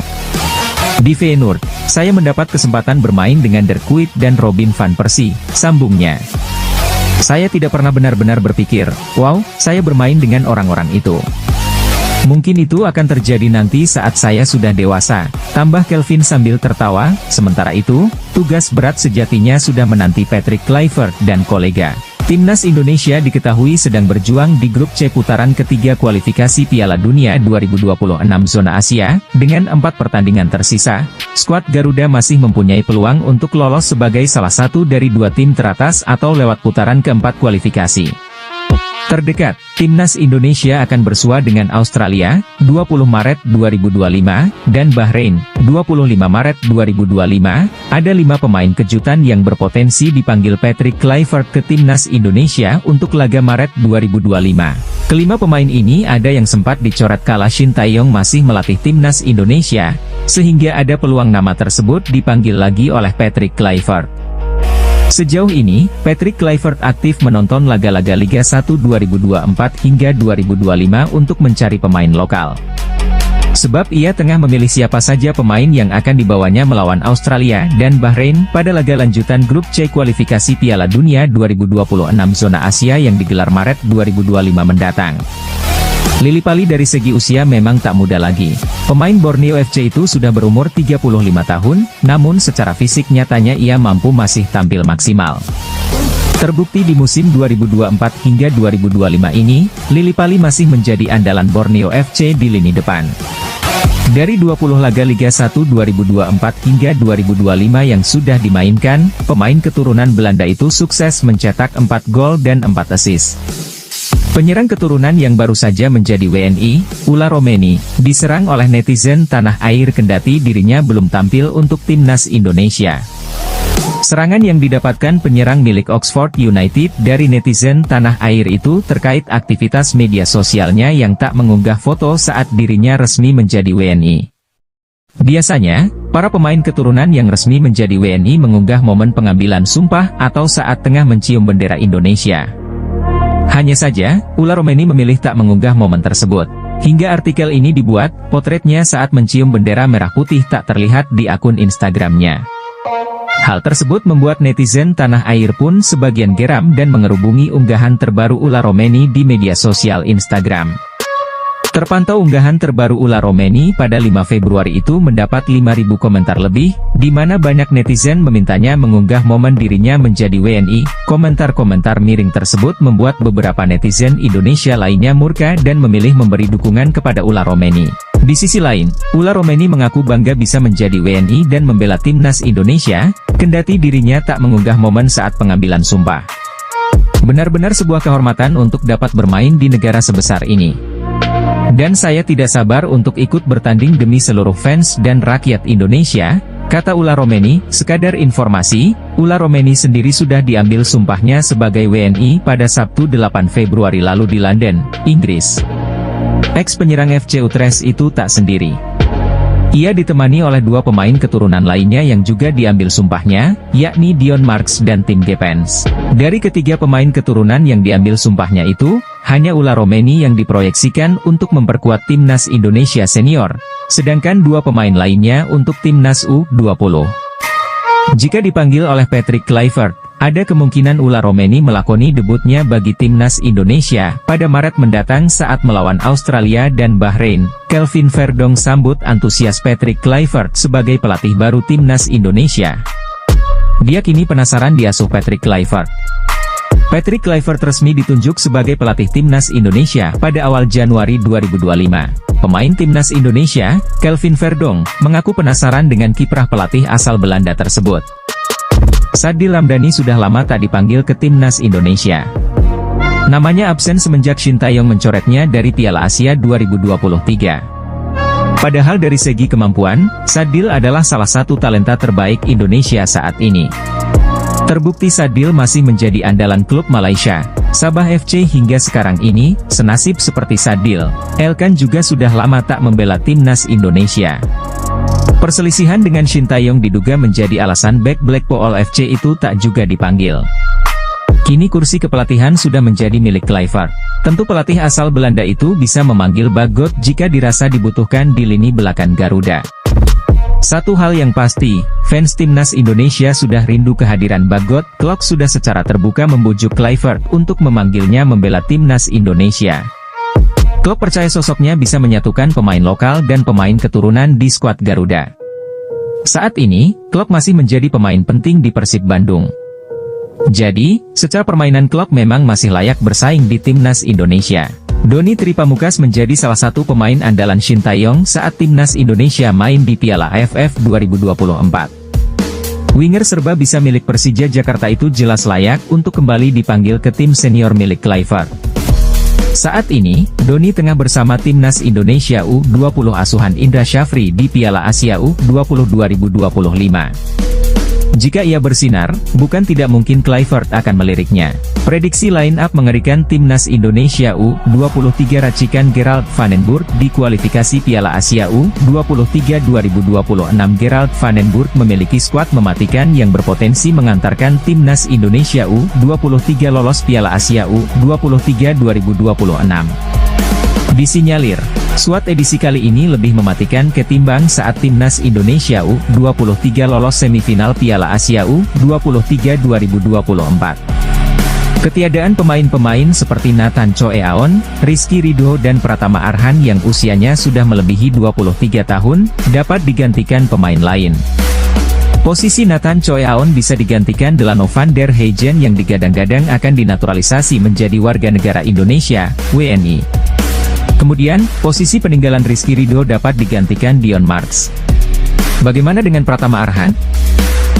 Di Feyenoord, saya mendapat kesempatan bermain dengan Dirk Kuyt dan Robin van Persie, sambungnya. Saya tidak pernah benar-benar berpikir, wow, saya bermain dengan orang-orang itu. Mungkin itu akan terjadi nanti saat saya sudah dewasa, tambah Kelvin sambil tertawa. Sementara itu, tugas berat sejatinya sudah menanti Patrick Kluivert dan kolega. Timnas Indonesia diketahui sedang berjuang di grup C putaran ketiga kualifikasi Piala Dunia 2026 zona Asia. Dengan 4 pertandingan tersisa, skuad Garuda masih mempunyai peluang untuk lolos sebagai salah satu dari 2 tim teratas atau lewat putaran keempat kualifikasi. Terdekat, Timnas Indonesia akan bersua dengan Australia, 20 Maret 2025, dan Bahrain, 25 Maret 2025. Ada 5 pemain kejutan yang berpotensi dipanggil Patrick Kluivert ke Timnas Indonesia untuk laga Maret 2025. Kelima pemain ini ada yang sempat dicoret kala Shin Tae-yong masih melatih Timnas Indonesia, sehingga ada peluang nama tersebut dipanggil lagi oleh Patrick Kluivert. Sejauh ini, Patrick Kluivert aktif menonton laga-laga Liga 1 2024 hingga 2025 untuk mencari pemain lokal. Sebab ia tengah memilih siapa saja pemain yang akan dibawanya melawan Australia dan Bahrain pada laga lanjutan grup C kualifikasi Piala Dunia 2026 zona Asia yang digelar Maret 2025 mendatang. Lillipali dari segi usia memang tak muda lagi. Pemain Borneo FC itu sudah berumur 35 tahun, namun secara fisik nyatanya ia mampu masih tampil maksimal. Terbukti di musim 2024 hingga 2025 ini, Lillipali masih menjadi andalan Borneo FC di lini depan. Dari 20 laga Liga 1 2024 hingga 2025 yang sudah dimainkan, pemain keturunan Belanda itu sukses mencetak 4 gol dan 4 assist. Penyerang keturunan yang baru saja menjadi WNI, Ula Romeni, diserang oleh netizen tanah air kendati dirinya belum tampil untuk timnas Indonesia. Serangan yang didapatkan penyerang milik Oxford United dari netizen tanah air itu terkait aktivitas media sosialnya yang tak mengunggah foto saat dirinya resmi menjadi WNI. Biasanya, para pemain keturunan yang resmi menjadi WNI mengunggah momen pengambilan sumpah atau saat tengah mencium bendera Indonesia. Hanya saja, Ula Romeni memilih tak mengunggah momen tersebut. Hingga artikel ini dibuat, potretnya saat mencium bendera merah putih tak terlihat di akun Instagramnya. Hal tersebut membuat netizen tanah air pun sebagian geram dan mengerubungi unggahan terbaru Ula Romeni di media sosial Instagram. Terpantau unggahan terbaru Ula Romeni pada 5 Februari itu mendapat 5.000 komentar lebih, di mana banyak netizen memintanya mengunggah momen dirinya menjadi WNI. Komentar-komentar miring tersebut membuat beberapa netizen Indonesia lainnya murka dan memilih memberi dukungan kepada Ula Romeni. Di sisi lain, Ula Romeni mengaku bangga bisa menjadi WNI dan membela timnas Indonesia, kendati dirinya tak mengunggah momen saat pengambilan sumpah. Benar-benar sebuah kehormatan untuk dapat bermain di negara sebesar ini. Dan saya tidak sabar untuk ikut bertanding demi seluruh fans dan rakyat Indonesia, kata Ula Romeni. Sekadar informasi, Ula Romeni sendiri sudah diambil sumpahnya sebagai WNI pada Sabtu 8 Februari lalu di London, Inggris. Ex-penyerang FC Utrecht itu tak sendiri. Ia ditemani oleh 2 pemain keturunan lainnya yang juga diambil sumpahnya, yakni Dion Marks dan Tim Gepens. Dari ketiga pemain keturunan yang diambil sumpahnya itu, hanya Ula Romeni yang diproyeksikan untuk memperkuat timnas Indonesia senior, sedangkan 2 pemain lainnya untuk timnas U20. Jika dipanggil oleh Patrick Kluivert, ada kemungkinan Ula Romeni melakoni debutnya bagi timnas Indonesia pada Maret mendatang saat melawan Australia dan Bahrain. Kelvin Verdong sambut antusias Patrick Kluivert sebagai pelatih baru timnas Indonesia. Dia kini penasaran diasuh Patrick Kluivert. Patrick Kluivert resmi ditunjuk sebagai pelatih timnas Indonesia pada awal Januari 2025. Pemain timnas Indonesia, Kelvin Verdong, mengaku penasaran dengan kiprah pelatih asal Belanda tersebut. Sadil Ramdhani sudah lama tak dipanggil ke timnas Indonesia. Namanya absen semenjak Shin Tae-yong mencoretnya dari Piala Asia 2023. Padahal dari segi kemampuan, Sadil adalah salah satu talenta terbaik Indonesia saat ini. Terbukti Sadil masih menjadi andalan klub Malaysia, Sabah FC hingga sekarang ini. Senasib seperti Sadil, Elkan juga sudah lama tak membela timnas Indonesia. Perselisihan dengan Shin Tae-yong diduga menjadi alasan bek Blackpool FC itu tak juga dipanggil. Kini kursi kepelatihan sudah menjadi milik Kluivert. Tentu pelatih asal Belanda itu bisa memanggil Bagot jika dirasa dibutuhkan di lini belakang Garuda. Satu hal yang pasti, fans timnas Indonesia sudah rindu kehadiran Bagot. Klok sudah secara terbuka membujuk Kluivert untuk memanggilnya membela timnas Indonesia. Klub percaya sosoknya bisa menyatukan pemain lokal dan pemain keturunan di skuad Garuda. Saat ini, klub masih menjadi pemain penting di Persib Bandung. Jadi, secara permainan klub memang masih layak bersaing di timnas Indonesia. Doni Tripamukas menjadi salah satu pemain andalan Shin Tae-yong saat timnas Indonesia main di Piala AFF 2024. Winger serba bisa milik Persija Jakarta itu jelas layak untuk kembali dipanggil ke tim senior milik Kluivert. Saat ini, Doni tengah bersama timnas Indonesia U20 asuhan Indra Syafri di Piala Asia U20 2025. Jika ia bersinar, bukan tidak mungkin Kluivert akan meliriknya. Prediksi line-up mengerikan Timnas Indonesia U23 racikan Gerald van den Burg di kualifikasi Piala Asia U23 2026. Gerald van den Burg memiliki skuad mematikan yang berpotensi mengantarkan Timnas Indonesia U23 lolos Piala Asia U23 2026. Disinyalir, skuad edisi kali ini lebih mematikan ketimbang saat Timnas Indonesia U23 lolos semifinal Piala Asia U23 2024. Ketiadaan pemain-pemain seperti Nathan Choe Aon, Rizky Ridho dan Pratama Arhan yang usianya sudah melebihi 23 tahun, dapat digantikan pemain lain. Posisi Nathan Choe Aon bisa digantikan Delano van der Heijden yang digadang-gadang akan dinaturalisasi menjadi warga negara Indonesia, WNI. Kemudian, posisi peninggalan Rizky Ridho dapat digantikan Dion Marks. Bagaimana dengan Pratama Arhan?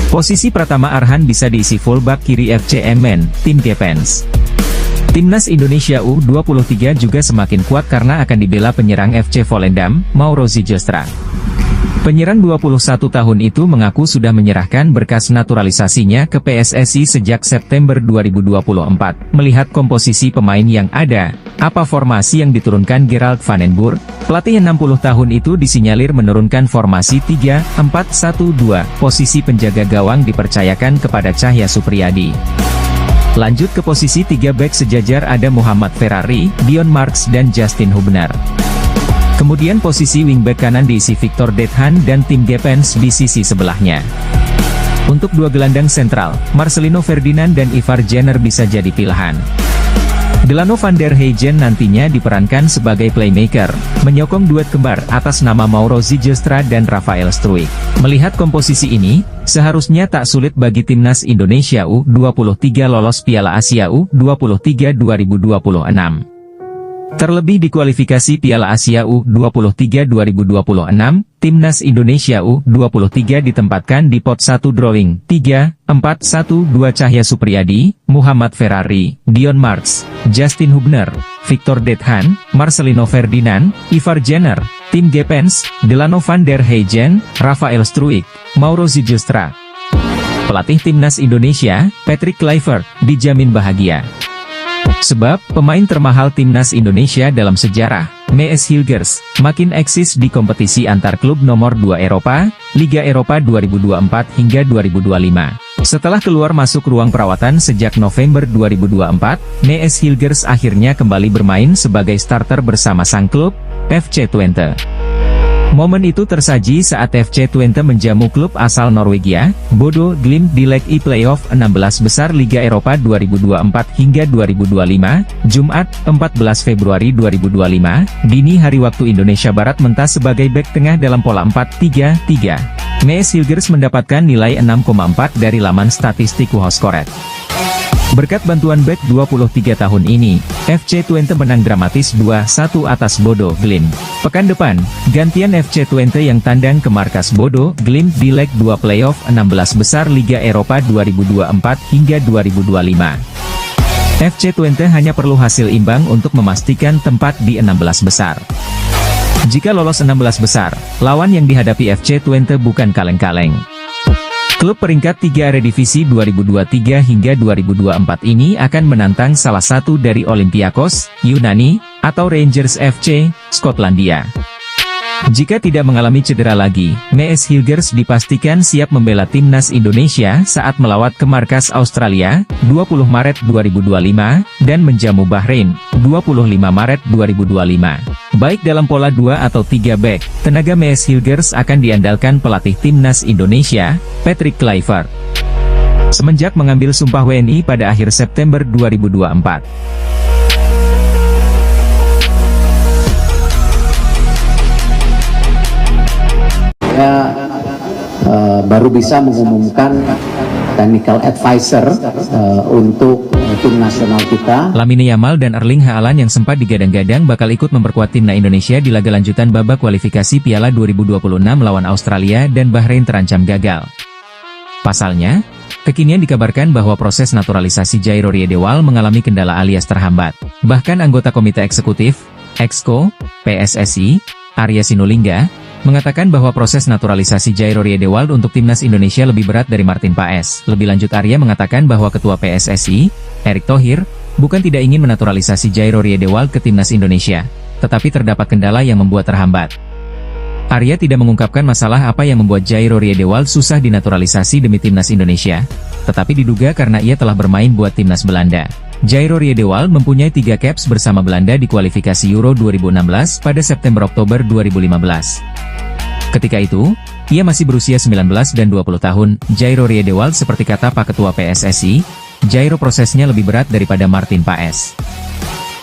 Posisi Pratama Arhan bisa diisi fullback kiri FC Emmen, Tim Gepens. Timnas Indonesia U23 juga semakin kuat karena akan dibela penyerang FC Volendam, Mauro Zijlstra. Penyerang 21 tahun itu mengaku sudah menyerahkan berkas naturalisasinya ke PSSI sejak September 2024. Melihat komposisi pemain yang ada, apa formasi yang diturunkan Gerald van den Burg? Pelatih 60 tahun itu disinyalir menurunkan formasi 3-4-1-2. Posisi penjaga gawang dipercayakan kepada Cahya Supriyadi. Lanjut ke posisi 3 bek sejajar ada Muhammad Ferrari, Dion Marks dan Justin Hubner. Kemudian posisi wingback kanan diisi Victor Dethan dan Tim Gepens di sisi sebelahnya. Untuk dua gelandang sentral, Marcelino Ferdinand dan Ivar Jenner bisa jadi pilihan. Delano van der Heijden nantinya diperankan sebagai playmaker, menyokong duet kembar atas nama Mauro Zijlstra dan Rafael Struijk. Melihat komposisi ini, seharusnya tak sulit bagi Timnas Indonesia U23 lolos Piala Asia U23 2026. Terlebih di kualifikasi Piala Asia U23 2026, Timnas Indonesia U23 ditempatkan di pot 1 drawing 3-4-1-2 Cahya Supriyadi, Muhammad Ferrari, Dion Marks, Justin Hubner, Victor Dethan, Marcelino Ferdinand, Ivar Jenner, Tim Gepens, Delano van der Heijden, Rafael Struijk, Mauro Zijlstra. Pelatih Timnas Indonesia, Patrick Kluivert, dijamin bahagia. Sebab, pemain termahal Timnas Indonesia dalam sejarah, Mees Hilgers, makin eksis di kompetisi antar klub nomor 2 Eropa, Liga Eropa 2024 hingga 2025. Setelah keluar masuk ruang perawatan sejak November 2024, Mees Hilgers akhirnya kembali bermain sebagai starter bersama sang klub, FC Twente. Momen itu tersaji saat FC Twente menjamu klub asal Norwegia, Bodo Glimt di leg E-Playoff 16 besar Liga Eropa 2024 hingga 2025, Jumat, 14 Februari 2025, dini hari waktu Indonesia Barat mentas sebagai bek tengah dalam pola 4-3-3. Mees Hilgers mendapatkan nilai 6,4 dari laman statistik WhoScored. Berkat bantuan bek 23 tahun ini, FC Twente menang dramatis 2-1 atas Bodo Glimt. Pekan depan, gantian FC Twente yang tandang ke markas Bodo Glimt di leg 2 playoff 16 besar Liga Eropa 2024 hingga 2025. FC Twente hanya perlu hasil imbang untuk memastikan tempat di 16 besar. Jika lolos 16 besar, lawan yang dihadapi FC Twente bukan kaleng-kaleng. Klub peringkat 3 Eredivisie 2023 hingga 2024 ini akan menantang salah satu dari Olympiakos, Yunani, atau Rangers FC, Skotlandia. Jika tidak mengalami cedera lagi, Mees Hilgers dipastikan siap membela Timnas Indonesia saat melawat ke markas Australia, 20 Maret 2025, dan menjamu Bahrain, 25 Maret 2025. Baik dalam pola 2 atau 3 back, tenaga Mees Hilgers akan diandalkan pelatih Timnas Indonesia, Patrick Kluivert. Semenjak mengambil sumpah WNI pada akhir September 2024. Baru bisa mengumumkan technical advisor untuk tim nasional kita. Lamine Yamal dan Erling Haaland yang sempat digadang-gadang bakal ikut memperkuat timnas Indonesia di laga lanjutan babak kualifikasi Piala 2026 lawan Australia dan Bahrain terancam gagal. Pasalnya, kekinian dikabarkan bahwa proses naturalisasi Jairo Riedewald mengalami kendala alias terhambat. Bahkan anggota Komite Eksekutif, Exco, PSSI, Arya Sinulinga, mengatakan bahwa proses naturalisasi Jairo Riedewald untuk timnas Indonesia lebih berat dari Martin Paes. Lebih lanjut, Arya mengatakan bahwa Ketua PSSI, Erick Thohir, bukan tidak ingin menaturalisasi Jairo Riedewald ke timnas Indonesia, tetapi terdapat kendala yang membuat terhambat. Arya tidak mengungkapkan masalah apa yang membuat Jairo Riedewald susah dinaturalisasi demi timnas Indonesia, tetapi diduga karena ia telah bermain buat timnas Belanda. Jairo Riedewald mempunyai 3 caps bersama Belanda di kualifikasi Euro 2016 pada September-Oktober 2015. Ketika itu, ia masih berusia 19 dan 20 tahun. Jairo Riedewald, seperti kata Pak Ketua PSSI, Jairo prosesnya lebih berat daripada Martin Paes.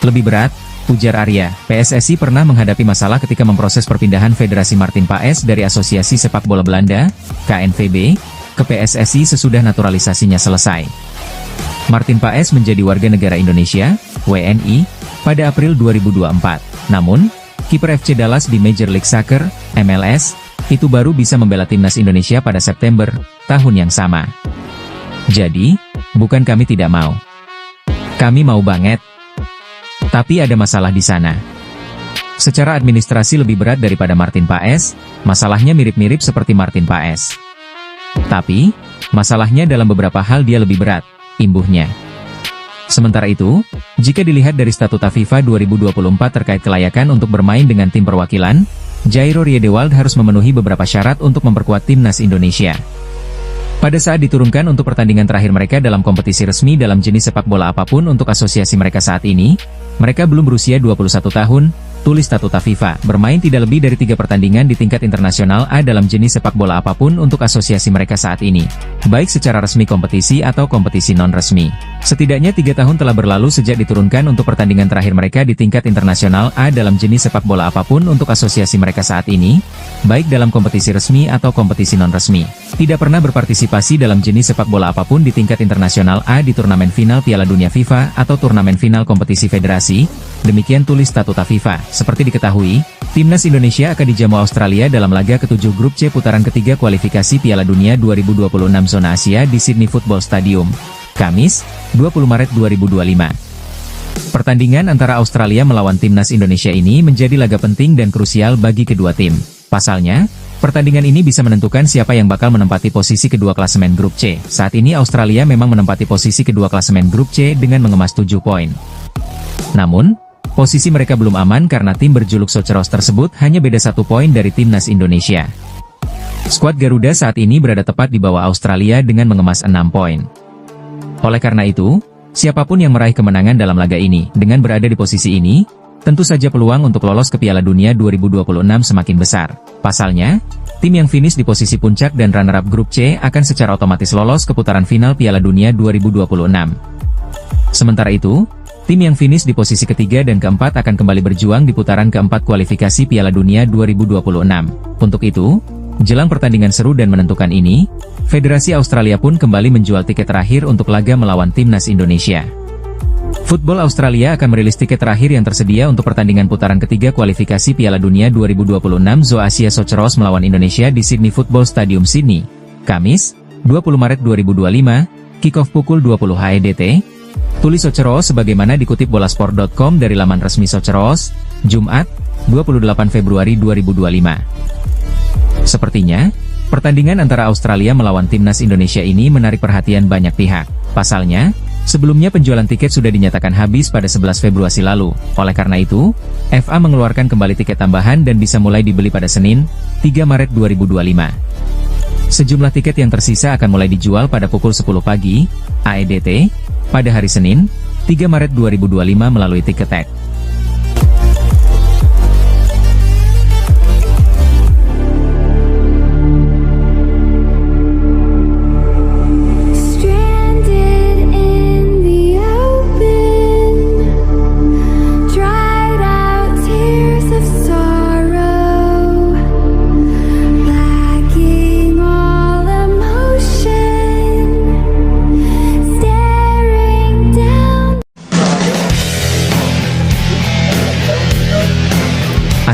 Lebih berat, ujar Arya. PSSI pernah menghadapi masalah ketika memproses perpindahan Federasi Martin Paes dari Asosiasi Sepak Bola Belanda, KNVB, ke PSSI sesudah naturalisasinya selesai. Martin Paes menjadi warga negara Indonesia, WNI, pada April 2024. Namun, kiper FC Dallas di Major League Soccer, MLS, itu baru bisa membela timnas Indonesia pada September, tahun yang sama. Jadi, bukan kami tidak mau. Kami mau banget. Tapi ada masalah di sana. Secara administrasi lebih berat daripada Martin Paes, masalahnya mirip-mirip seperti Martin Paes. Tapi, masalahnya dalam beberapa hal dia lebih berat, imbuhnya. Sementara itu, jika dilihat dari statuta FIFA 2024 terkait kelayakan untuk bermain dengan tim perwakilan, Jairo Riedewald harus memenuhi beberapa syarat untuk memperkuat timnas Indonesia. Pada saat diturunkan untuk pertandingan terakhir mereka dalam kompetisi resmi dalam jenis sepak bola apapun untuk asosiasi mereka saat ini, mereka belum berusia 21 tahun, tulis statuta FIFA, bermain tidak lebih dari 3 pertandingan di tingkat internasional A dalam jenis sepak bola apapun untuk asosiasi mereka saat ini, baik secara resmi kompetisi atau kompetisi non-resmi. Setidaknya 3 tahun telah berlalu sejak diturunkan untuk pertandingan terakhir mereka di tingkat internasional A dalam jenis sepak bola apapun untuk asosiasi mereka saat ini, baik dalam kompetisi resmi atau kompetisi non-resmi. Tidak pernah berpartisipasi dalam jenis sepak bola apapun di tingkat internasional A di turnamen final Piala Dunia FIFA atau turnamen final kompetisi federasi, demikian tulis statuta FIFA. Seperti diketahui, timnas Indonesia akan dijamu Australia dalam laga ke-7 Grup C putaran ketiga kualifikasi Piala Dunia 2026 zona Asia di Sydney Football Stadium, Kamis, 20 Maret 2025. Pertandingan antara Australia melawan timnas Indonesia ini menjadi laga penting dan krusial bagi kedua tim. Pasalnya, pertandingan ini bisa menentukan siapa yang bakal menempati posisi kedua klasemen Grup C. Saat ini Australia memang menempati posisi kedua klasemen Grup C dengan mengemas 7 poin. Namun, posisi mereka belum aman karena tim berjuluk Soceros tersebut hanya beda 1 poin dari timnas Indonesia. Skuad Garuda saat ini berada tepat di bawah Australia dengan mengemas 6 poin. Oleh karena itu, siapapun yang meraih kemenangan dalam laga ini, dengan berada di posisi ini, tentu saja peluang untuk lolos ke Piala Dunia 2026 semakin besar. Pasalnya, tim yang finish di posisi puncak dan runner-up Grup C akan secara otomatis lolos ke putaran final Piala Dunia 2026. Sementara itu, tim yang finish di posisi ketiga dan keempat akan kembali berjuang di putaran keempat kualifikasi Piala Dunia 2026. Untuk itu, jelang pertandingan seru dan menentukan ini, Federasi Australia pun kembali menjual tiket terakhir untuk laga melawan timnas Indonesia. Football Australia akan merilis tiket terakhir yang tersedia untuk pertandingan putaran ketiga kualifikasi Piala Dunia 2026 Zona Asia Soceros melawan Indonesia di Sydney Football Stadium Sydney, Kamis, 20 Maret 2025, kick-off pukul 20 HEDT. Tulis Soceros sebagaimana dikutip bolasport.com dari laman resmi Soceros, Jumat, 28 Februari 2025. Sepertinya, pertandingan antara Australia melawan timnas Indonesia ini menarik perhatian banyak pihak. Pasalnya, sebelumnya penjualan tiket sudah dinyatakan habis pada 11 Februari lalu. Oleh karena itu, FA mengeluarkan kembali tiket tambahan dan bisa mulai dibeli pada Senin, 3 Maret 2025. Sejumlah tiket yang tersisa akan mulai dijual pada pukul 10 pagi, AEDT, pada hari Senin, 3 Maret 2025 melalui Ticketek.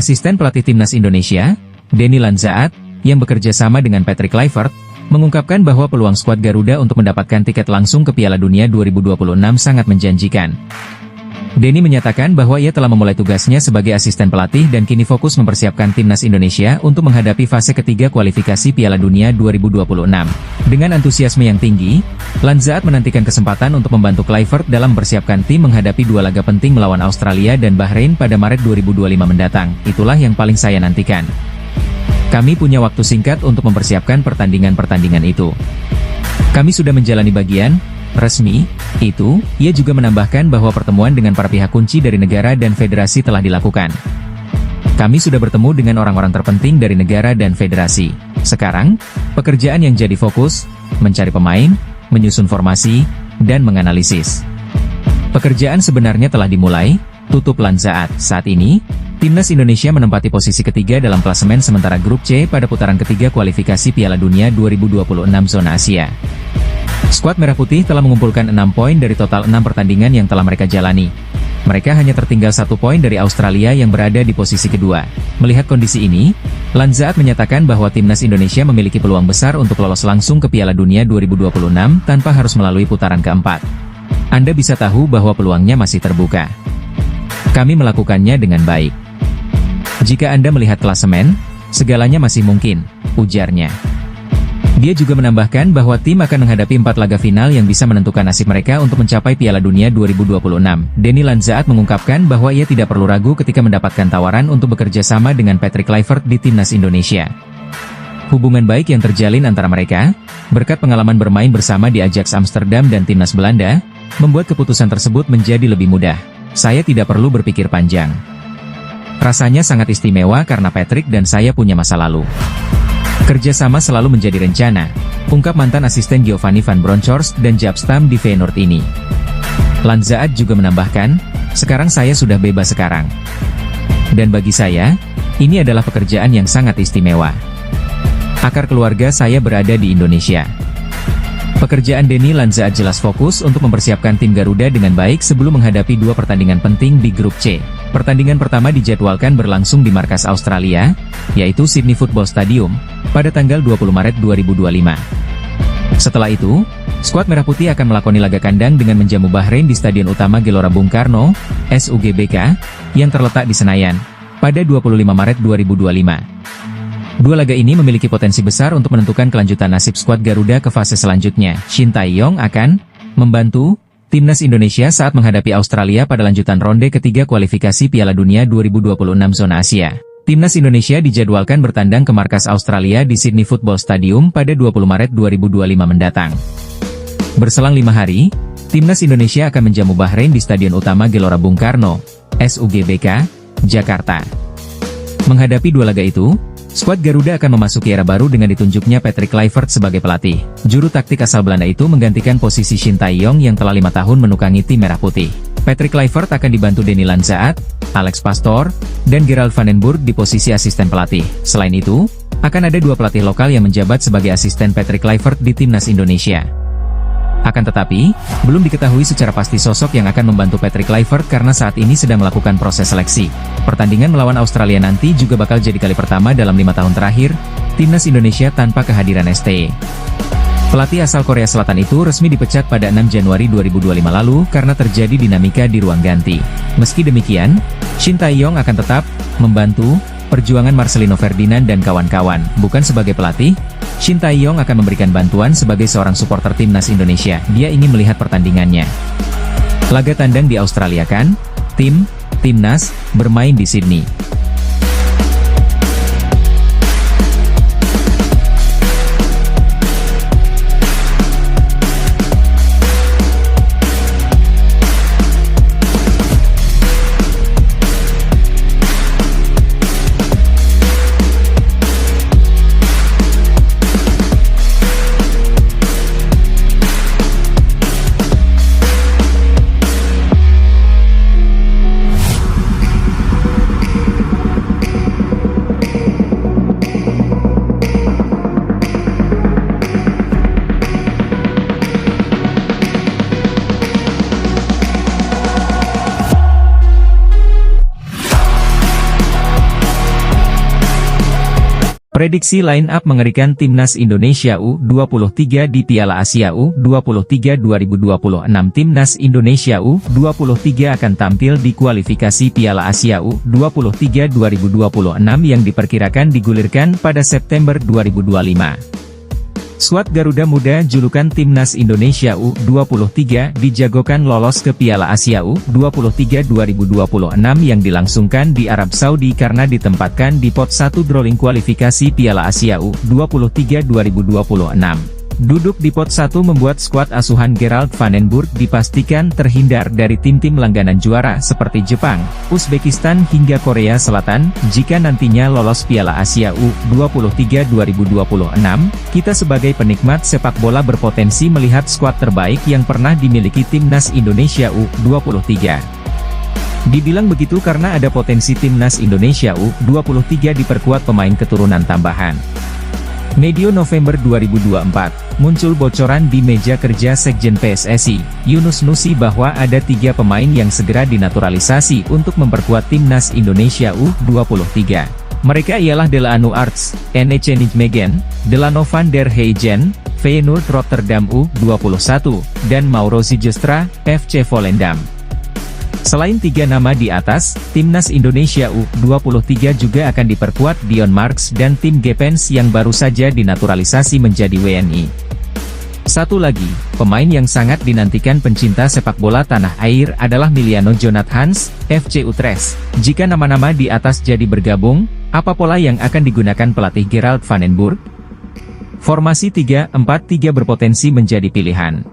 Asisten pelatih timnas Indonesia, Denny Lanzaat, yang bekerja sama dengan Patrick Kluivert, mengungkapkan bahwa peluang skuad Garuda untuk mendapatkan tiket langsung ke Piala Dunia 2026 sangat menjanjikan. Denny menyatakan bahwa ia telah memulai tugasnya sebagai asisten pelatih dan kini fokus mempersiapkan timnas Indonesia untuk menghadapi fase ketiga kualifikasi Piala Dunia 2026. Dengan antusiasme yang tinggi, Lanzaat menantikan kesempatan untuk membantu Kluivert dalam mempersiapkan tim menghadapi dua laga penting melawan Australia dan Bahrain pada Maret 2025 mendatang. Itulah yang paling saya nantikan. Kami punya waktu singkat untuk mempersiapkan pertandingan-pertandingan itu. Kami sudah menjalani bagian resmi itu. Ia juga menambahkan bahwa pertemuan dengan para pihak kunci dari negara dan federasi telah dilakukan. Kami sudah bertemu dengan orang-orang terpenting dari negara dan federasi. Sekarang, pekerjaan yang jadi fokus, mencari pemain, menyusun formasi, dan menganalisis. Pekerjaan sebenarnya telah dimulai, tutup Lanzaat. Saat ini, timnas Indonesia menempati posisi ketiga dalam klasemen sementara grup C pada putaran ketiga kualifikasi Piala Dunia 2026 zona Asia. Skuad Merah Putih telah mengumpulkan 6 poin dari total 6 pertandingan yang telah mereka jalani. Mereka hanya tertinggal 1 poin dari Australia yang berada di posisi kedua. Melihat kondisi ini, Lanzaat menyatakan bahwa timnas Indonesia memiliki peluang besar untuk lolos langsung ke Piala Dunia 2026 tanpa harus melalui putaran keempat. Anda bisa tahu bahwa peluangnya masih terbuka. Kami melakukannya dengan baik. Jika Anda melihat klasemen, segalanya masih mungkin, ujarnya. Dia juga menambahkan bahwa tim akan menghadapi 4 laga final yang bisa menentukan nasib mereka untuk mencapai Piala Dunia 2026. Denny Lanzaat mengungkapkan bahwa ia tidak perlu ragu ketika mendapatkan tawaran untuk bekerja sama dengan Patrick Kluivert di timnas Indonesia. Hubungan baik yang terjalin antara mereka, berkat pengalaman bermain bersama di Ajax Amsterdam dan timnas Belanda, membuat keputusan tersebut menjadi lebih mudah. Saya tidak perlu berpikir panjang. Rasanya sangat istimewa karena Patrick dan saya punya masa lalu. Kerjasama selalu menjadi rencana, ungkap mantan asisten Giovanni van Bronckhorst dan Jaap Stam di Feyenoord ini. Lanzaat juga menambahkan, sekarang saya sudah bebas sekarang. Dan bagi saya, ini adalah pekerjaan yang sangat istimewa. Akar keluarga saya berada di Indonesia. Pekerjaan Denny Lanzaat jelas fokus untuk mempersiapkan tim Garuda dengan baik sebelum menghadapi 2 pertandingan penting di grup C. Pertandingan pertama dijadwalkan berlangsung di markas Australia, yaitu Sydney Football Stadium, pada tanggal 20 Maret 2025. Setelah itu, skuad Merah Putih akan melakoni laga kandang dengan menjamu Bahrain di Stadion Utama Gelora Bung Karno, SUGBK, yang terletak di Senayan, pada 25 Maret 2025. 2 laga ini memiliki potensi besar untuk menentukan kelanjutan nasib skuad Garuda ke fase selanjutnya. Shin Tae-yong akan membantu timnas Indonesia saat menghadapi Australia pada lanjutan ronde ketiga kualifikasi Piala Dunia 2026 zona Asia. Timnas Indonesia dijadwalkan bertandang ke markas Australia di Sydney Football Stadium pada 20 Maret 2025 mendatang. Berselang 5 hari, timnas Indonesia akan menjamu Bahrain di Stadion Utama Gelora Bung Karno, SUGBK, Jakarta. Menghadapi 2 laga itu, skuad Garuda akan memasuki era baru dengan ditunjuknya Patrick Kluivert sebagai pelatih. Juru taktik asal Belanda itu menggantikan posisi Shin Tae-yong yang telah 5 tahun menukangi tim Merah Putih. Patrick Kluivert akan dibantu Denny Lanzaat, Alex Pastoor, dan Gerald van den Burg di posisi asisten pelatih. Selain itu, akan ada 2 pelatih lokal yang menjabat sebagai asisten Patrick Kluivert di timnas Indonesia. Akan tetapi, belum diketahui secara pasti sosok yang akan membantu Patrick Kluivert karena saat ini sedang melakukan proses seleksi. Pertandingan melawan Australia nanti juga bakal jadi kali pertama dalam 5 tahun terakhir, timnas Indonesia tanpa kehadiran STE. Pelatih asal Korea Selatan itu resmi dipecat pada 6 Januari 2025 lalu karena terjadi dinamika di ruang ganti. Meski demikian, Shin Tae-yong akan tetap membantu perjuangan Marcelino Ferdinand dan kawan-kawan. Bukan sebagai pelatih, Shin Tae-yong akan memberikan bantuan sebagai seorang supporter timnas Indonesia. Dia ingin melihat pertandingannya. Laga tandang di Australia kan? Timnas bermain di Sydney. Prediksi line up mengerikan Timnas Indonesia U23 di Piala Asia U23 2026. Timnas Indonesia U23 akan tampil di kualifikasi Piala Asia U23 2026 yang diperkirakan digulirkan pada September 2025. Skuad Garuda Muda julukan Timnas Indonesia U23 dijagokan lolos ke Piala Asia U23 2026 yang dilangsungkan di Arab Saudi karena ditempatkan di pot 1 drawing kualifikasi Piala Asia U23 2026. Duduk di pot 1 membuat skuad asuhan Gerald van den Burg dipastikan terhindar dari tim-tim langganan juara seperti Jepang, Uzbekistan hingga Korea Selatan. Jika nantinya lolos Piala Asia U23 2026, kita sebagai penikmat sepak bola berpotensi melihat skuad terbaik yang pernah dimiliki Timnas Indonesia U23. Dibilang begitu karena ada potensi Timnas Indonesia U23 diperkuat pemain keturunan tambahan. Medio November 2024, muncul bocoran di meja kerja Sekjen PSSI, Yunus Nusi bahwa ada 3 pemain yang segera dinaturalisasi untuk memperkuat Timnas Indonesia U23. Mereka ialah Delano Arts, NEC Nijmegen, Delano van der Heijden, Feyenoord Rotterdam U21, dan Mauro Sijustra, FC Volendam. Selain 3 nama di atas, Timnas Indonesia U23 juga akan diperkuat Dion Marks dan Tim Gepens yang baru saja dinaturalisasi menjadi WNI. Satu lagi, pemain yang sangat dinantikan pencinta sepak bola tanah air adalah Miliano Jonathans, FC Utrecht. Jika nama-nama di atas jadi bergabung, apa pola yang akan digunakan pelatih Gerald van den Burg? Formasi 3-4-3 berpotensi menjadi pilihan.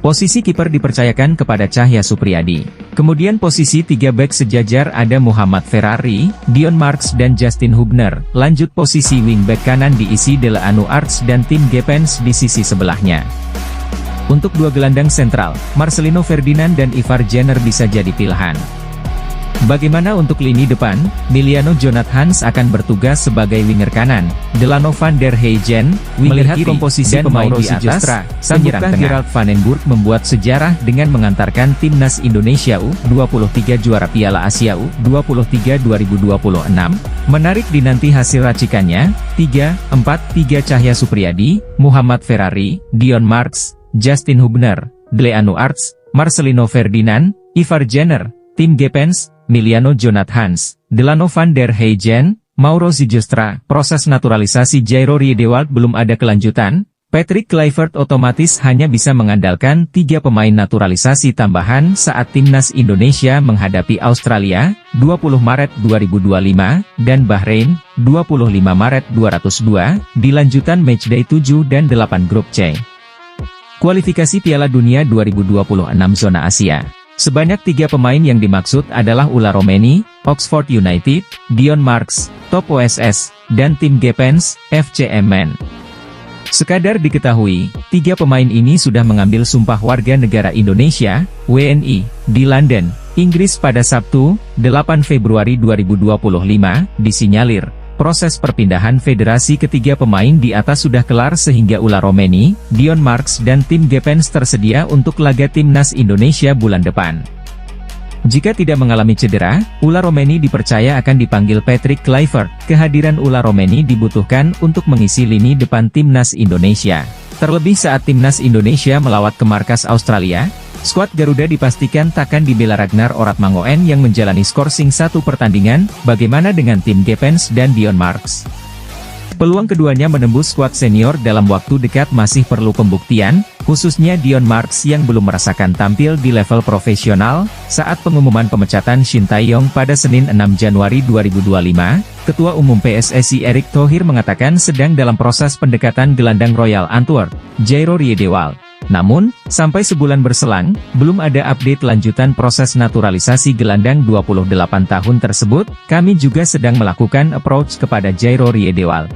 Posisi kiper dipercayakan kepada Cahya Supriyadi. Kemudian posisi 3 bek sejajar ada Muhammad Ferrari, Dion Marks dan Justin Hubner. Lanjut posisi wingback kanan diisi Delano Arts dan Tim Gepens di sisi sebelahnya. Untuk 2 gelandang sentral, Marcelino Ferdinand dan Ivar Jenner bisa jadi pilihan. Bagaimana untuk lini depan? Miliano Jonathans akan bertugas sebagai winger kanan, Delano van der Heijden, melihat komposisi pemain di atas, sanggupkah Gerald van den Burg membuat sejarah dengan mengantarkan Timnas Indonesia U23 juara Piala Asia U23 2026? Menarik dinanti hasil racikannya. 3-4-3 Cahya Supriyadi, Muhammad Ferrari, Dion Marks, Justin Hubner, Delano Arts, Marcelino Ferdinand, Ivar Jenner, Tim Gepens, Miliano Jonathans, Delano van der Heijden, Mauro Sijustra. Proses naturalisasi Jairo Riedewald belum ada kelanjutan. Patrick Kluivert otomatis hanya bisa mengandalkan 3 pemain naturalisasi tambahan saat Timnas Indonesia menghadapi Australia, 20 Maret 2025, dan Bahrain, 25 Maret 202, di lanjutan matchday 7 dan 8 grup C. Kualifikasi Piala Dunia 2026 Zona Asia. Sebanyak 3 pemain yang dimaksud adalah Ula Romeni, Oxford United, Dion Marks, Top OSS, dan Tim Gepens, FC Emmen. Sekadar diketahui, 3 pemain ini sudah mengambil sumpah warga negara Indonesia, WNI, di London, Inggris pada Sabtu, 8 Februari 2025, disinyalir. Proses perpindahan federasi ketiga pemain di atas sudah kelar sehingga Ula Romeni, Dion Marks dan Tim Gepens tersedia untuk laga Timnas Indonesia bulan depan. Jika tidak mengalami cedera, Ula Romeni dipercaya akan dipanggil Patrick Kluivert. Kehadiran Ula Romeni dibutuhkan untuk mengisi lini depan Timnas Indonesia. Terlebih saat Timnas Indonesia melawat ke markas Australia, skuad Garuda dipastikan takkan dibela Ragnar Oratmangoen yang menjalani skorsing 1 pertandingan. Bagaimana dengan Tim Gepens dan Dion Marks? Peluang keduanya menembus skuad senior dalam waktu dekat masih perlu pembuktian, khususnya Dion Marks yang belum merasakan tampil di level profesional. Saat pengumuman pemecatan Shin Tae-yong pada Senin 6 Januari 2025, Ketua Umum PSSI Erick Thohir mengatakan sedang dalam proses pendekatan gelandang Royal Antwerp, Jairo Riedewald. Namun, sampai sebulan berselang, belum ada update lanjutan proses naturalisasi gelandang 28 tahun tersebut. Kami juga sedang melakukan approach kepada Jairo Riedewald.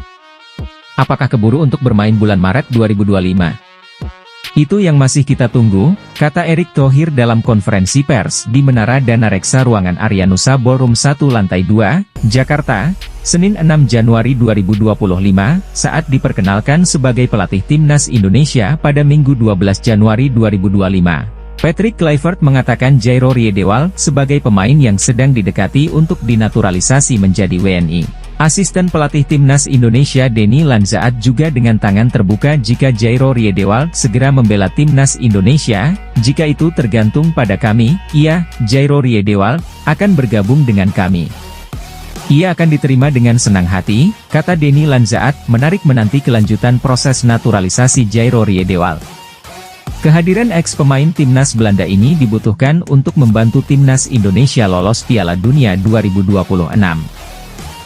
Apakah keburu untuk bermain bulan Maret 2025? Itu yang masih kita tunggu, kata Erick Thohir dalam konferensi pers di Menara Dana Reksa Ruangan Aryanusa Ballroom 1 Lantai 2, Jakarta, Senin 6 Januari 2025, saat diperkenalkan sebagai pelatih Timnas Indonesia pada Minggu 12 Januari 2025. Patrick Kluivert mengatakan Jairo Riedewald sebagai pemain yang sedang didekati untuk dinaturalisasi menjadi WNI. Asisten pelatih Timnas Indonesia Denny Lanzaat juga dengan tangan terbuka jika Jairo Riedewald segera membela Timnas Indonesia, jika itu tergantung pada kami, iya, Jairo Riedewald akan bergabung dengan kami. Ia akan diterima dengan senang hati, kata Denny Lanzaat, menarik menanti kelanjutan proses naturalisasi Jairo Riedewald. Kehadiran ex-pemain Timnas Belanda ini dibutuhkan untuk membantu Timnas Indonesia lolos Piala Dunia 2026.